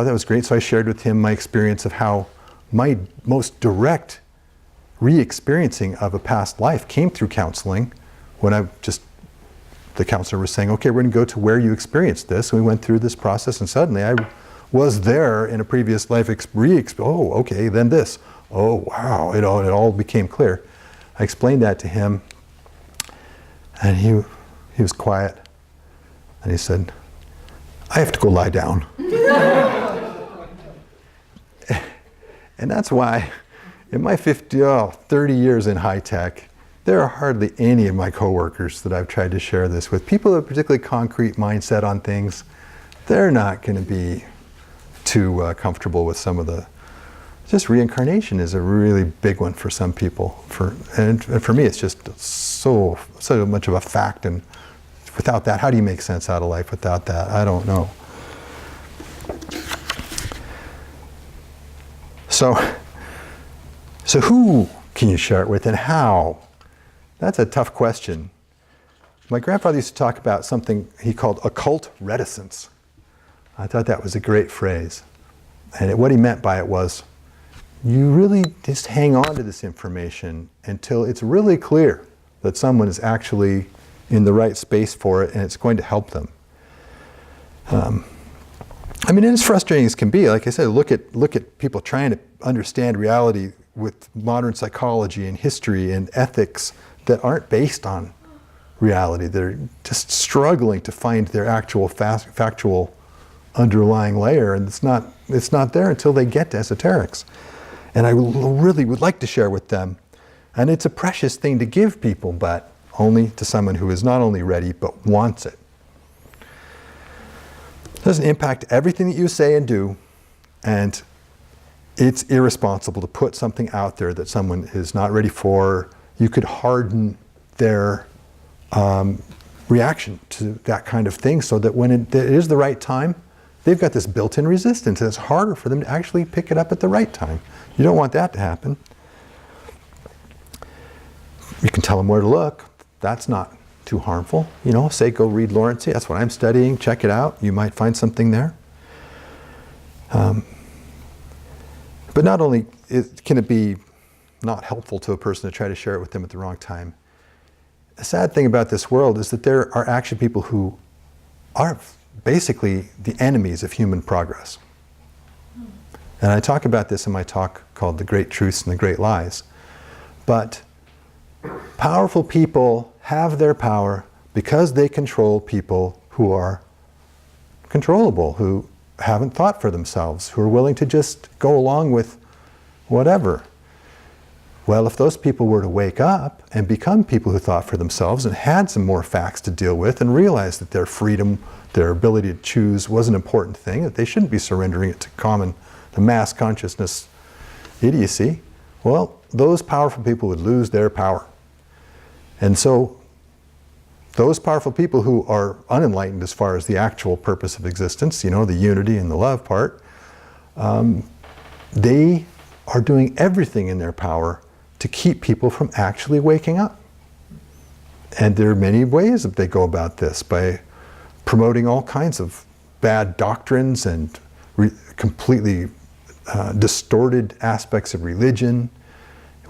that was great, so I shared with him my experience of how my most direct re-experiencing of a past life came through counseling, when the counselor was saying, okay, we're going to go to where you experienced this. And we went through this process, and suddenly I was there in a previous life, oh, okay, then this. Oh, wow, it all became clear. I explained that to him, and he was quiet, and he said, I have to go lie down. And that's why, in my 30 years in high tech, there are hardly any of my coworkers that I've tried to share this with. People with a particularly concrete mindset on things, they're not going to be too comfortable with some of the. Just reincarnation is a really big one for some people. And for me, it's just so much of a fact. And without that, how do you make sense out of life without that? I don't know. So who can you share it with, and how? That's a tough question. My grandfather used to talk about something he called occult reticence. I thought that was a great phrase. And what he meant by it was, you really just hang on to this information until it's really clear that someone is actually in the right space for it and it's going to help them. I mean, and as frustrating as can be, like I said, look at people trying to understand reality with modern psychology and history and ethics that aren't based on reality. They're just struggling to find their actual factual underlying layer, and it's not there until they get to esoterics. And I really would like to share with them. And it's a precious thing to give people, but only to someone who is not only ready, but wants it. It doesn't impact everything that you say and do, and it's irresponsible to put something out there that someone is not ready for. You could harden their reaction to that kind of thing, so that when it is the right time, they've got this built-in resistance, and it's harder for them to actually pick it up at the right time. You don't want that to happen. You can tell them where to look. That's not too harmful. You know, say, go read Lawrence. That's what I'm studying. Check it out. You might find something there. But not only can it be not helpful to a person to try to share it with them at the wrong time, the sad thing about this world is that there are actually people who are basically the enemies of human progress. And I talk about this in my talk called The Great Truths and the Great Lies. But powerful people have their power because they control people who are controllable, who haven't thought for themselves, who are willing to just go along with whatever. Well, if those people were to wake up and become people who thought for themselves and had some more facts to deal with and realized that their freedom, their ability to choose was an important thing, that they shouldn't be surrendering it to mass consciousness idiocy, well, those powerful people would lose their power. And so those powerful people who are unenlightened as far as the actual purpose of existence, you know, the unity and the love part, they are doing everything in their power to keep people from actually waking up. And there are many ways that they go about this, by promoting all kinds of bad doctrines and completely distorted aspects of religion,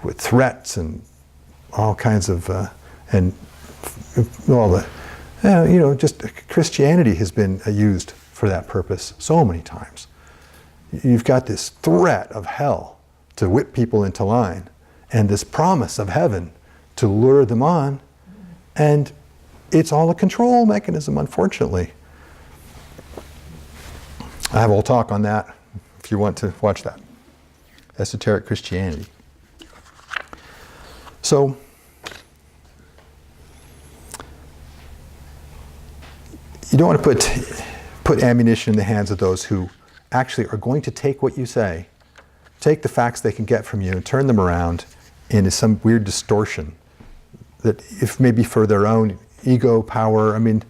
with threats and all kinds of, just Christianity has been used for that purpose so many times. You've got this threat of hell to whip people into line, and this promise of heaven to lure them on, and it's all a control mechanism, unfortunately. I have a whole talk on that if you want to watch that. Esoteric Christianity. So, you don't want to put ammunition in the hands of those who actually are going to take what you say, take the facts they can get from you and turn them around into some weird distortion that, if maybe for their own ego, power, I mean,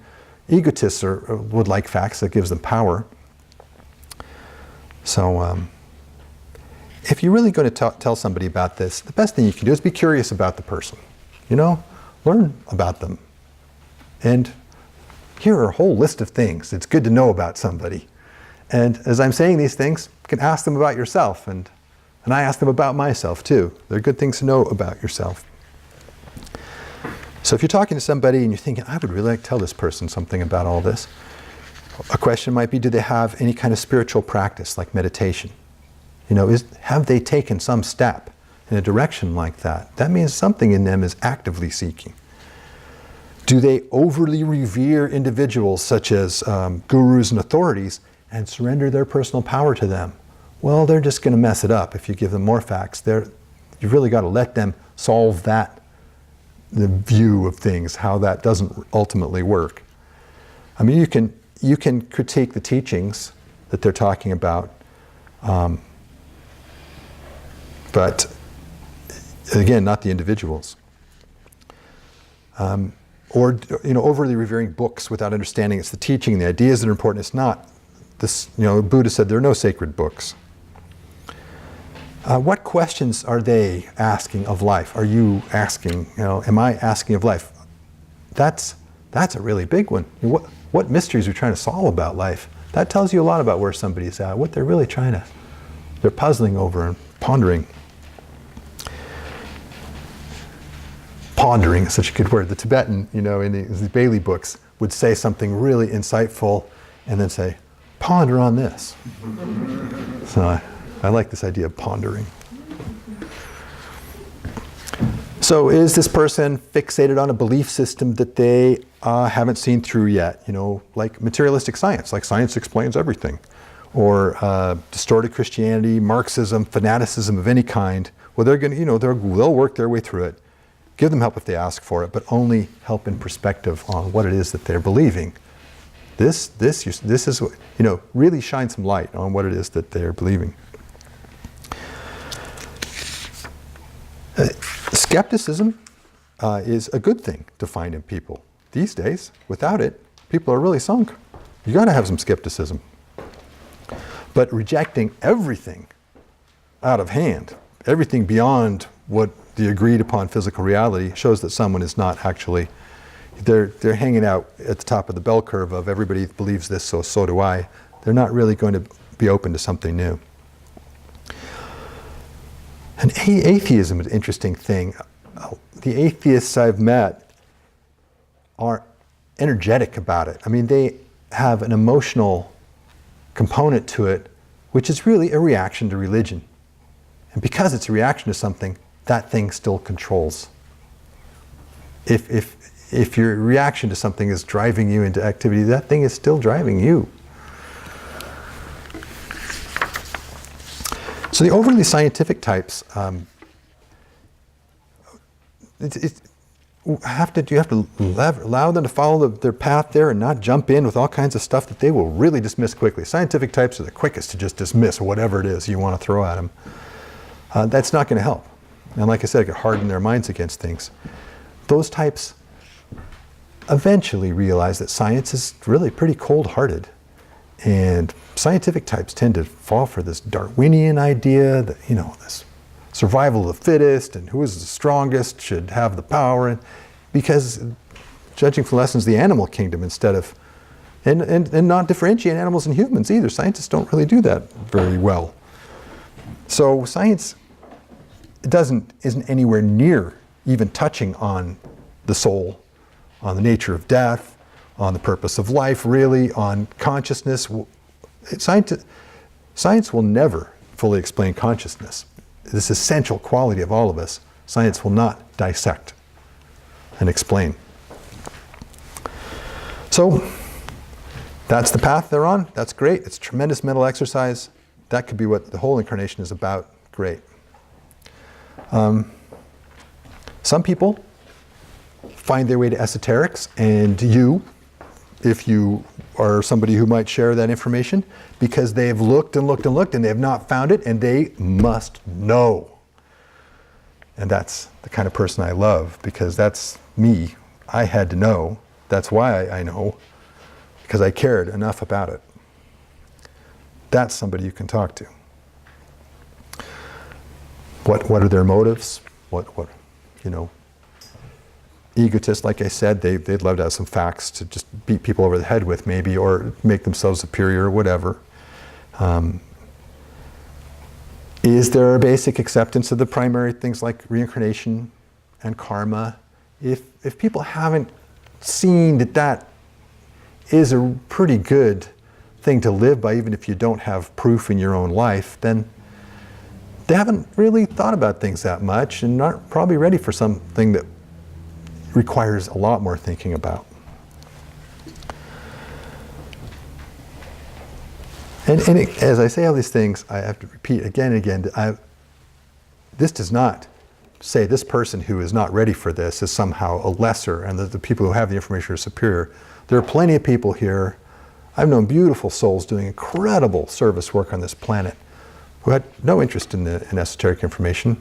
egotists would like facts that gives them power. So if you're really going to tell somebody about this, the best thing you can do is be curious about the person. You know, learn about them. And here are a whole list of things it's good to know about somebody. And as I'm saying these things, you can ask them about yourself, and I ask them about myself too. They're good things to know about yourself. So if you're talking to somebody and you're thinking, I would really like to tell this person something about all this, a question might be, do they have any kind of spiritual practice like meditation? You know, have they taken some step in a direction like that? That means something in them is actively seeking. Do they overly revere individuals such as gurus and authorities and surrender their personal power to them? Well, they're just going to mess it up if you give them more facts. You've really got to let them solve that, the view of things, how that doesn't ultimately work. I mean, you can critique the teachings that they're talking about, but again, not the individuals. Or overly revering books without understanding it's the teaching, the ideas that are important. It's not this. Buddha said there are no sacred books. What questions are they asking of life? Are you asking? Am I asking of life? That's a really big one. What mysteries are we trying to solve about life? That tells you a lot about where somebody's at, what they're really they're puzzling over and pondering. Pondering is such a good word. The Tibetan, in the Bailey books, would say something really insightful and then say, ponder on this. So I like this idea of pondering. So is this person fixated on a belief system that they haven't seen through yet? You know, like materialistic science, like science explains everything. Or distorted Christianity, Marxism, fanaticism of any kind. Well, they're going to, you know, they'll work their way through it. Give them help if they ask for it, but only help in perspective on what it is that they're believing. This is, you know, really shine some light on what it is that they're believing. Skepticism is a good thing to find in people these days. Without it, people are really sunk. You got to have some skepticism. But rejecting everything out of hand, everything beyond what the agreed upon physical reality, shows that someone is not actually, they're hanging out at the top of the bell curve of everybody believes this, so do I. They're not really going to be open to something new. And atheism is an interesting thing. The atheists I've met are energetic about it. I mean, they have an emotional component to it, which is really a reaction to religion. And because it's a reaction to something, that thing still controls. If your reaction to something is driving you into activity, that thing is still driving you. So the overly scientific types, you have to allow them to follow their path there and not jump in with all kinds of stuff that they will really dismiss quickly. Scientific types are the quickest to just dismiss whatever it is you want to throw at them. That's not going to help. And like I said, it can harden their minds against things. Those types eventually realize that science is really pretty cold-hearted. And scientific types tend to fall for this Darwinian idea that, you know, this survival of the fittest and who is the strongest should have the power. And because judging from lessons of the animal kingdom instead of, and not differentiate animals and humans either. Scientists don't really do that very well. So science isn't anywhere near even touching on the soul, on the nature of death, on the purpose of life, really, on consciousness. Science will never fully explain consciousness. This essential quality of all of us, science will not dissect and explain. So that's the path they're on. That's great. It's tremendous mental exercise. That could be what the whole incarnation is about. Great. Some people find their way to esoterics, and if you are somebody who might share that information, because they have looked and looked and looked and they have not found it, and they must know. And that's the kind of person I love, because that's me. I had to know. That's why I know, because I cared enough about it. That's somebody you can talk to. What are their motives? What you know? Egotists, like I said, they'd love to have some facts to just beat people over the head with, maybe, or make themselves superior, or whatever. Is there a basic acceptance of the primary things like reincarnation and karma? If people haven't seen that is a pretty good thing to live by, even if you don't have proof in your own life, then they haven't really thought about things that much and aren't probably ready for something that requires a lot more thinking about. And as I say all these things, I have to repeat again and again, this does not say this person who is not ready for this is somehow a lesser, and that the people who have the information are superior. There are plenty of people here. I've known beautiful souls doing incredible service work on this planet who had no interest in esoteric information,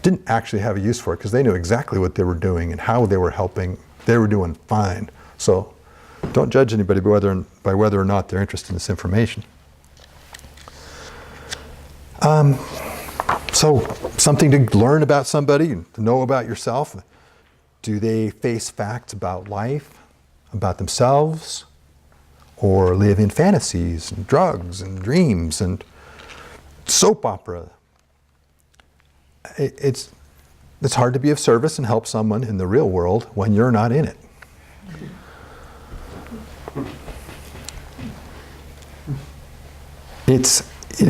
didn't actually have a use for it because they knew exactly what they were doing and how they were helping. They were doing fine. So don't judge anybody by whether or not they're interested in this information. So something to learn about somebody, to know about yourself. Do they face facts about life, about themselves, or live in fantasies and drugs and dreams and soap opera? It's hard to be of service and help someone in the real world when you're not in it.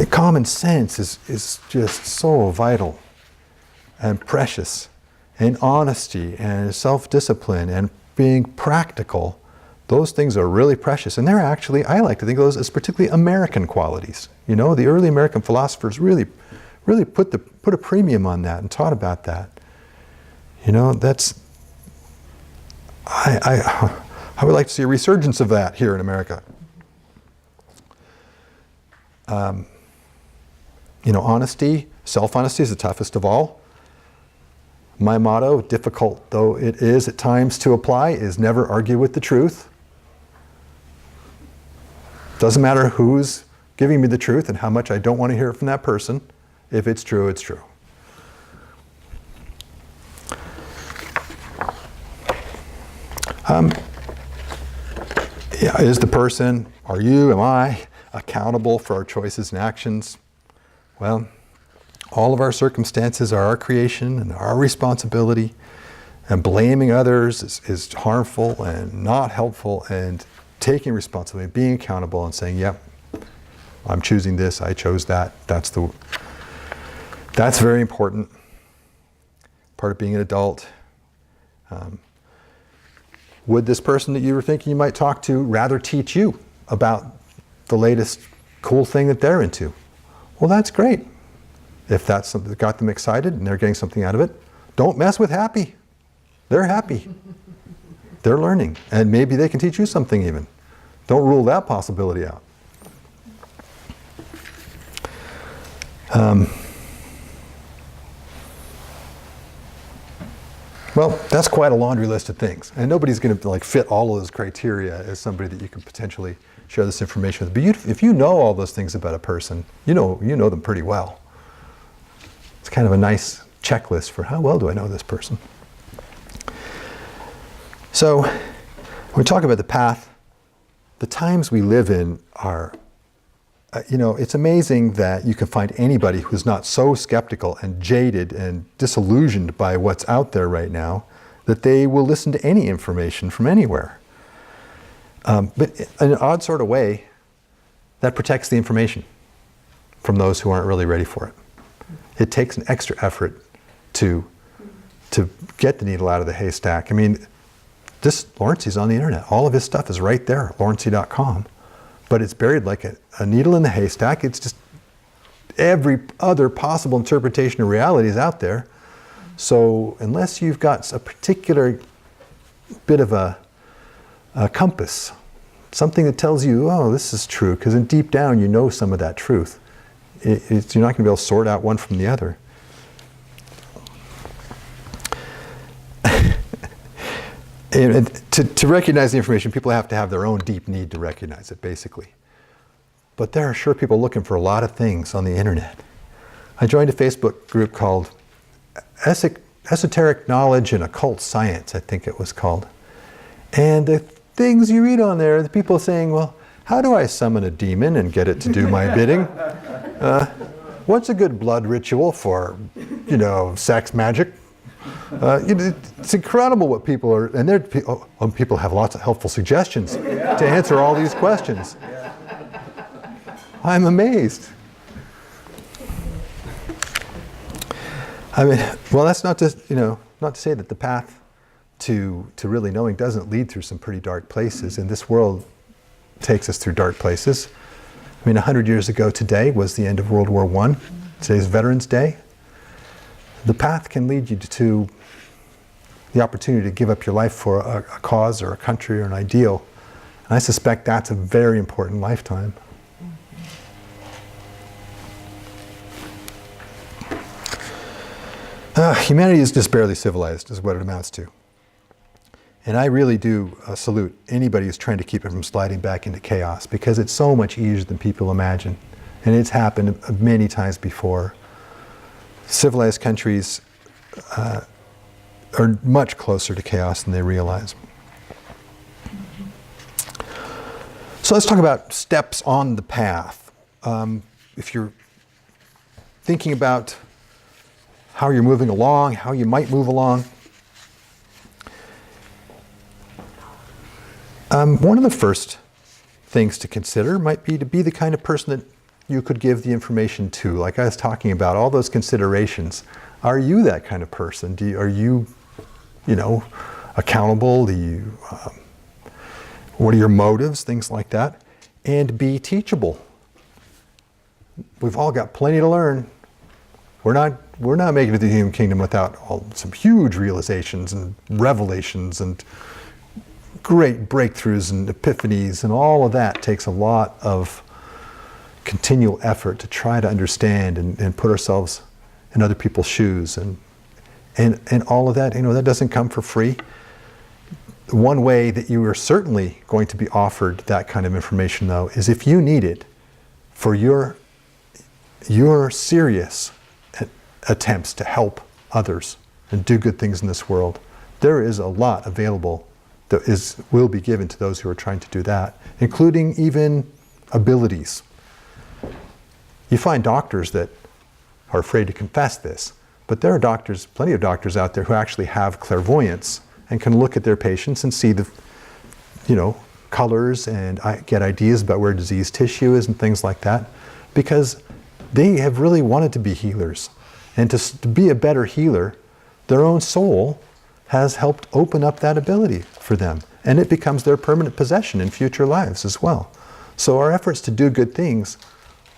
Common sense is just so vital and precious and honesty and self-discipline and being practical, those things are really precious. And they're actually, I like to think of those as particularly American qualities. You know, the early American philosophers really put a premium on that and taught about that. You know, that's, I would like to see a resurgence of that here in America. You know, honesty, self-honesty is the toughest of all. My motto, difficult though it is at times to apply, is never argue with the truth. Doesn't matter who's giving me the truth and how much I don't want to hear it from that person. If it's true, it's true. Yeah, is the person, are you, am I, accountable for our choices and actions? Well, all of our circumstances are our creation and our responsibility, and blaming others is harmful and not helpful, and taking responsibility, being accountable and saying, yep, I'm choosing this, I chose that, that's very important. Part of being an adult. Would this person that you were thinking you might talk to rather teach you about the latest cool thing that they're into? Well, that's great. If that's something that got them excited and they're getting something out of it, don't mess with happy. They're happy. They're learning. And maybe they can teach you something even. Don't rule that possibility out. Well, that's quite a laundry list of things. And nobody's going to fit all of those criteria as somebody that you can potentially share this information with. But if you know all those things about a person, you know them pretty well. It's kind of a nice checklist for how well do I know this person. So when we talk about the path, the times we live in are, it's amazing that you can find anybody who's not so skeptical and jaded and disillusioned by what's out there right now that they will listen to any information from anywhere. But in an odd sort of way, that protects the information from those who aren't really ready for it. It takes an extra effort to get the needle out of the haystack. I mean, this Lawrencey's on the internet. All of his stuff is right there, lawrencey.com. But it's buried like a needle in the haystack. It's just every other possible interpretation of reality is out there. So unless you've got a particular bit of a compass, something that tells you, oh, this is true, because deep down you know some of that truth. You're not going to be able to sort out one from the other. To recognize the information, people have to have their own deep need to recognize it, basically. But there are sure people looking for a lot of things on the internet. I joined a Facebook group called Esoteric Knowledge and Occult Science, I think it was called. And the things you read on there, the people saying, well, how do I summon a demon and get it to do my bidding? What's a good blood ritual for, sex magic? It's incredible what people are, and people have lots of helpful suggestions to answer all these questions. I'm amazed. I mean, well, that's not to say that the path to really knowing doesn't lead through some pretty dark places, and this world takes us through dark places. I mean, 100 years ago today was the end of World War I. Today's Veterans Day. The path can lead you to the opportunity to give up your life for a cause or a country or an ideal. And I suspect that's a very important lifetime. Humanity is just barely civilized, is what it amounts to. And I really do salute anybody who's trying to keep it from sliding back into chaos, because it's so much easier than people imagine. And it's happened many times before. Civilized countries are much closer to chaos than they realize. So let's talk about steps on the path. If you're thinking about how you're moving along, how you might move along, one of the first things to consider might be to be the kind of person that you could give the information to. Like I was talking about, all those considerations Are you that kind of person? Are you, accountable? What are your motives? Things like that. And be teachable. We've all got plenty to learn. We're not making it to the human kingdom without some huge realizations and revelations and great breakthroughs and epiphanies, and all of that takes a lot of continual effort to try to understand and put ourselves in other people's shoes, and all of that, that doesn't come for free. One way that you are certainly going to be offered that kind of information, though, is if you need it for your serious attempts to help others and do good things in this world. There is a lot available that will be given to those who are trying to do that, including even abilities. You find doctors that are afraid to confess this, but there are plenty of doctors out there who actually have clairvoyance and can look at their patients and see the, colors and get ideas about where diseased tissue is and things like that, because they have really wanted to be healers. And to be a better healer, their own soul has helped open up that ability for them. And it becomes their permanent possession in future lives as well. So our efforts to do good things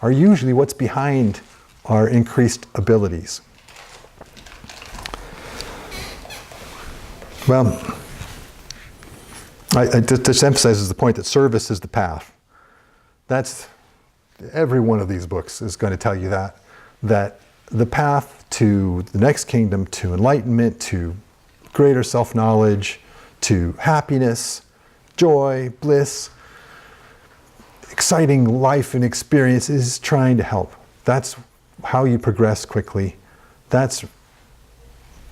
are usually what's behind our increased abilities. Well, this emphasizes the point that service is the path. Every one of these books is going to tell you that the path to the next kingdom, to enlightenment, to greater self-knowledge, to happiness, joy, bliss, exciting life and experience is trying to help. That's how you progress quickly. That's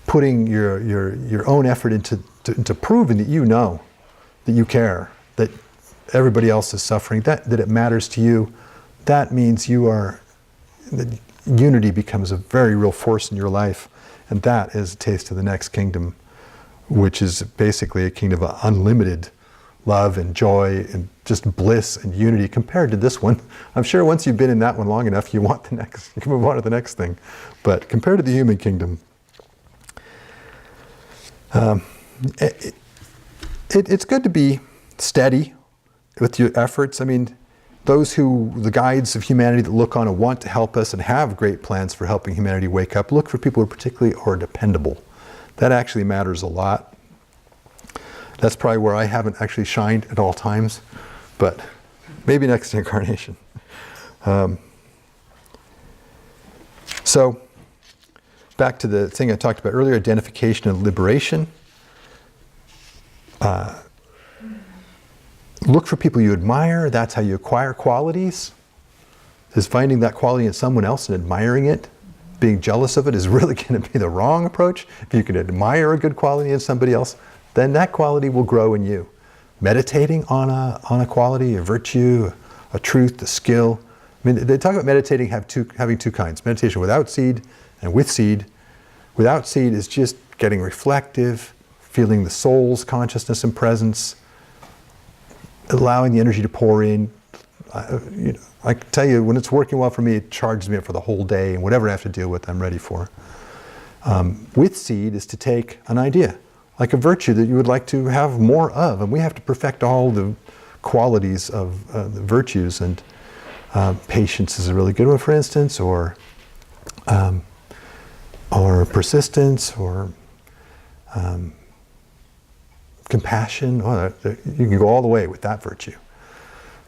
putting your own effort into proving that you know, that you care, that everybody else is suffering, that it matters to you. That means that unity becomes a very real force in your life. And that is a taste of the next kingdom, which is basically a kingdom of unlimited love and joy and just bliss and unity compared to this one. I'm sure once you've been in that one long enough, you can move on to the next thing. But compared to the human kingdom, it's good to be steady with your efforts. I mean, the guides of humanity that look on and want to help us and have great plans for helping humanity wake up, look for people who particularly are dependable. That actually matters a lot. That's probably where I haven't actually shined at all times, but maybe next incarnation. So, back to the thing I talked about earlier, identification and liberation. Look for people you admire. That's how you acquire qualities. Is finding that quality in someone else and admiring it, being jealous of it, is really going to be the wrong approach. If you can admire a good quality in somebody else, then that quality will grow in you. Meditating on a quality, a virtue, a truth, a skill. I mean, they talk about meditating having two kinds: meditation without seed and with seed. Without seed is just getting reflective, feeling the soul's consciousness and presence, allowing the energy to pour in. I can tell you, when it's working well for me, it charges me up for the whole day, and whatever I have to deal with, I'm ready for. With seed is to take an idea, like a virtue that you would like to have more of, and we have to perfect all the qualities of the virtues, and patience is a really good one, for instance, or persistence, or compassion. You can go all the way with that virtue.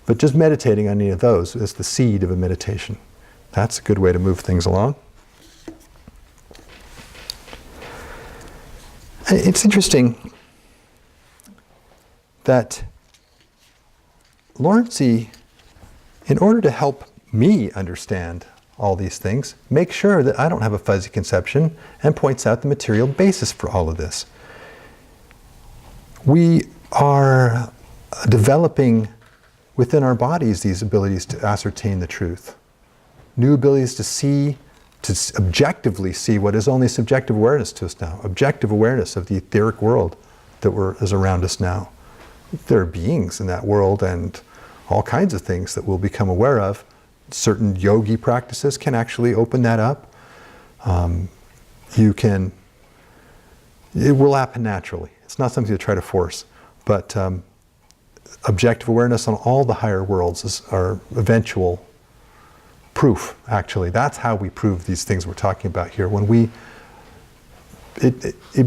But just meditating on any of those is the seed of a meditation. That's a good way to move things along. It's interesting that Lawrencey, in order to help me understand all these things, makes sure that I don't have a fuzzy conception and points out the material basis for all of this. We are developing within our bodies these abilities to ascertain the truth. New abilities to see, to objectively see what is only subjective awareness to us now. Objective awareness of the etheric world that is around us now. There are beings in that world and all kinds of things that we'll become aware of. Certain yogi practices can actually open that up. it will happen naturally. It's not something to try to force, but objective awareness on all the higher worlds is our eventual proof, actually. That's how we prove these things we're talking about here. When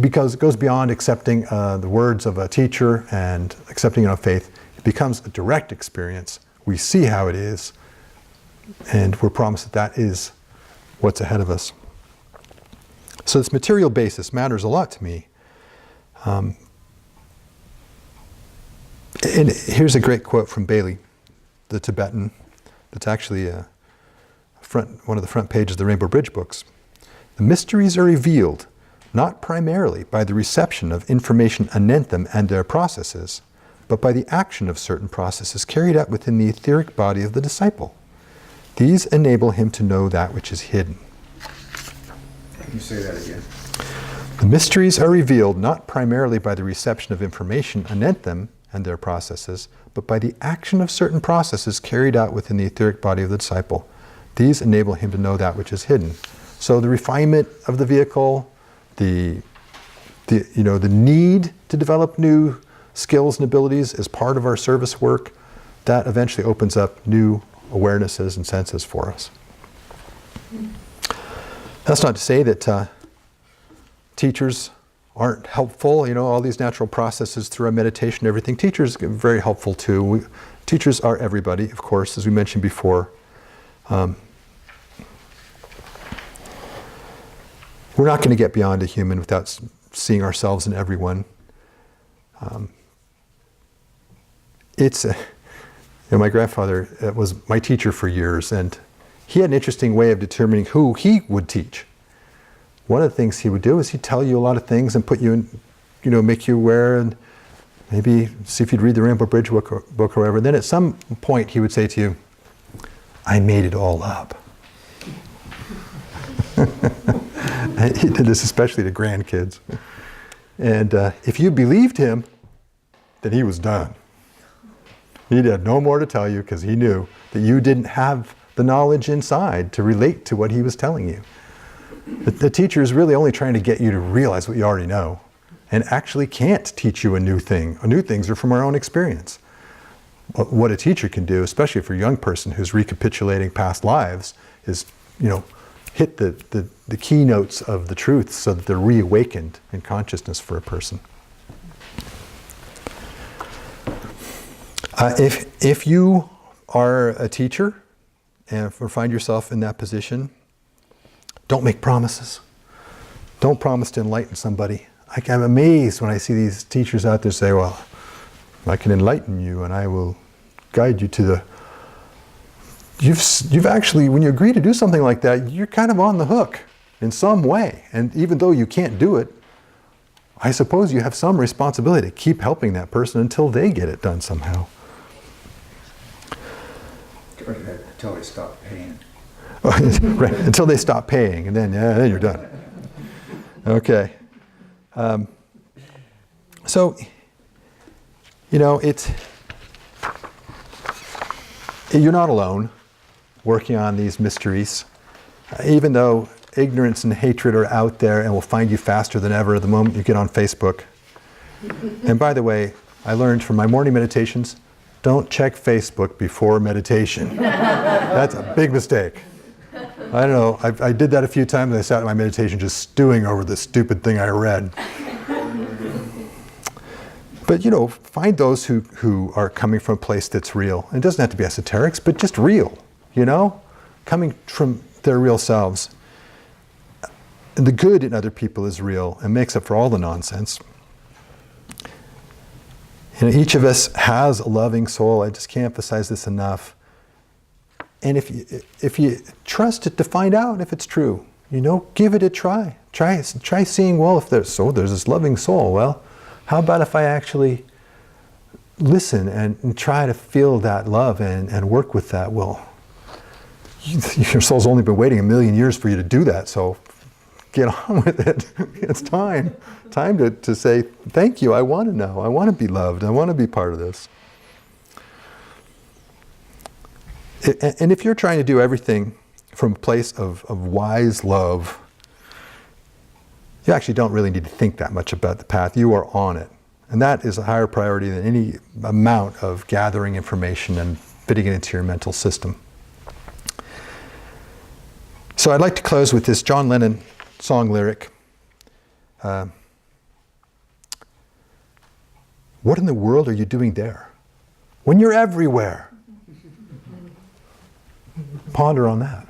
because it goes beyond accepting the words of a teacher and accepting it on faith. It becomes a direct experience. We see how it is, and we're promised that is what's ahead of us. So this material basis matters a lot to me. And here's a great quote from Bailey, the Tibetan. That's actually one of the front pages of the Rainbow Bridge books. The mysteries are revealed not primarily by the reception of information anent them and their processes, but by the action of certain processes carried out within the etheric body of the disciple. These enable him to know that which is hidden. Can you say that again? The mysteries are revealed not primarily by the reception of information anent them and their processes, but by the action of certain processes carried out within the etheric body of the disciple. These enable him to know that which is hidden. So the refinement of the vehicle, the need to develop new skills and abilities as part of our service work, that eventually opens up new awarenesses and senses for us. That's not to say that teachers aren't helpful. All these natural processes through our meditation and everything. Teachers are very helpful too. Teachers are everybody, of course, as we mentioned before. We're not going to get beyond a human without seeing ourselves in everyone. My grandfather was my teacher for years, and he had an interesting way of determining who he would teach. One of the things he would do is he'd tell you a lot of things and put you in, make you aware, and maybe see if you'd read the Rainbow Bridge book or whatever. Then at some point he would say to you, "I made it all up." He did this especially to grandkids. And if you believed him, then he was done. He had no more to tell you because he knew that you didn't have the knowledge inside to relate to what he was telling you. The teacher is really only trying to get you to realize what you already know, and actually can't teach you a new thing. New things are from our own experience. What a teacher can do, especially for a young person who's recapitulating past lives, is hit the keynotes of the truth so that they're reawakened in consciousness for a person. If you are a teacher and find yourself in that position, don't make promises. Don't promise to enlighten somebody. I'm amazed when I see these teachers out there say, "Well, I can enlighten you and I will guide you to the..." You've actually, when you agree to do something like that, you're kind of on the hook in some way. And even though you can't do it, I suppose you have some responsibility to keep helping that person until they get it done somehow. Until they stop paying. Right, until they stop paying, and then you're done. Okay. So, you're not alone working on these mysteries, even though ignorance and hatred are out there and will find you faster than ever the moment you get on Facebook. And by the way, I learned from my morning meditations, don't check Facebook before meditation. That's a big mistake. I don't know, I did that a few times. I sat in my meditation just stewing over the stupid thing I read. But find those who are coming from a place that's real. It doesn't have to be esoterics, but just real, coming from their real selves. And the good in other people is real and makes up for all the nonsense. Each of us has a loving soul. I just can't emphasize this enough. And if you trust it to find out if it's true, give it a try. Try seeing, well, if there's this loving soul, well, how about if I actually listen and try to feel that love and work with that? Well, your soul's only been waiting 1,000,000 years for you to do that, so get on with it. It's time to say, thank you, I want to know, I want to be loved, I want to be part of this. And if you're trying to do everything from a place of wise love, You actually don't really need to think that much about the path. You are on it. And that is a higher priority than any amount of gathering information and fitting it into your mental system. So I'd like to close with this John Lennon song lyric. What in the world are you doing there when you're everywhere? Ponder on that.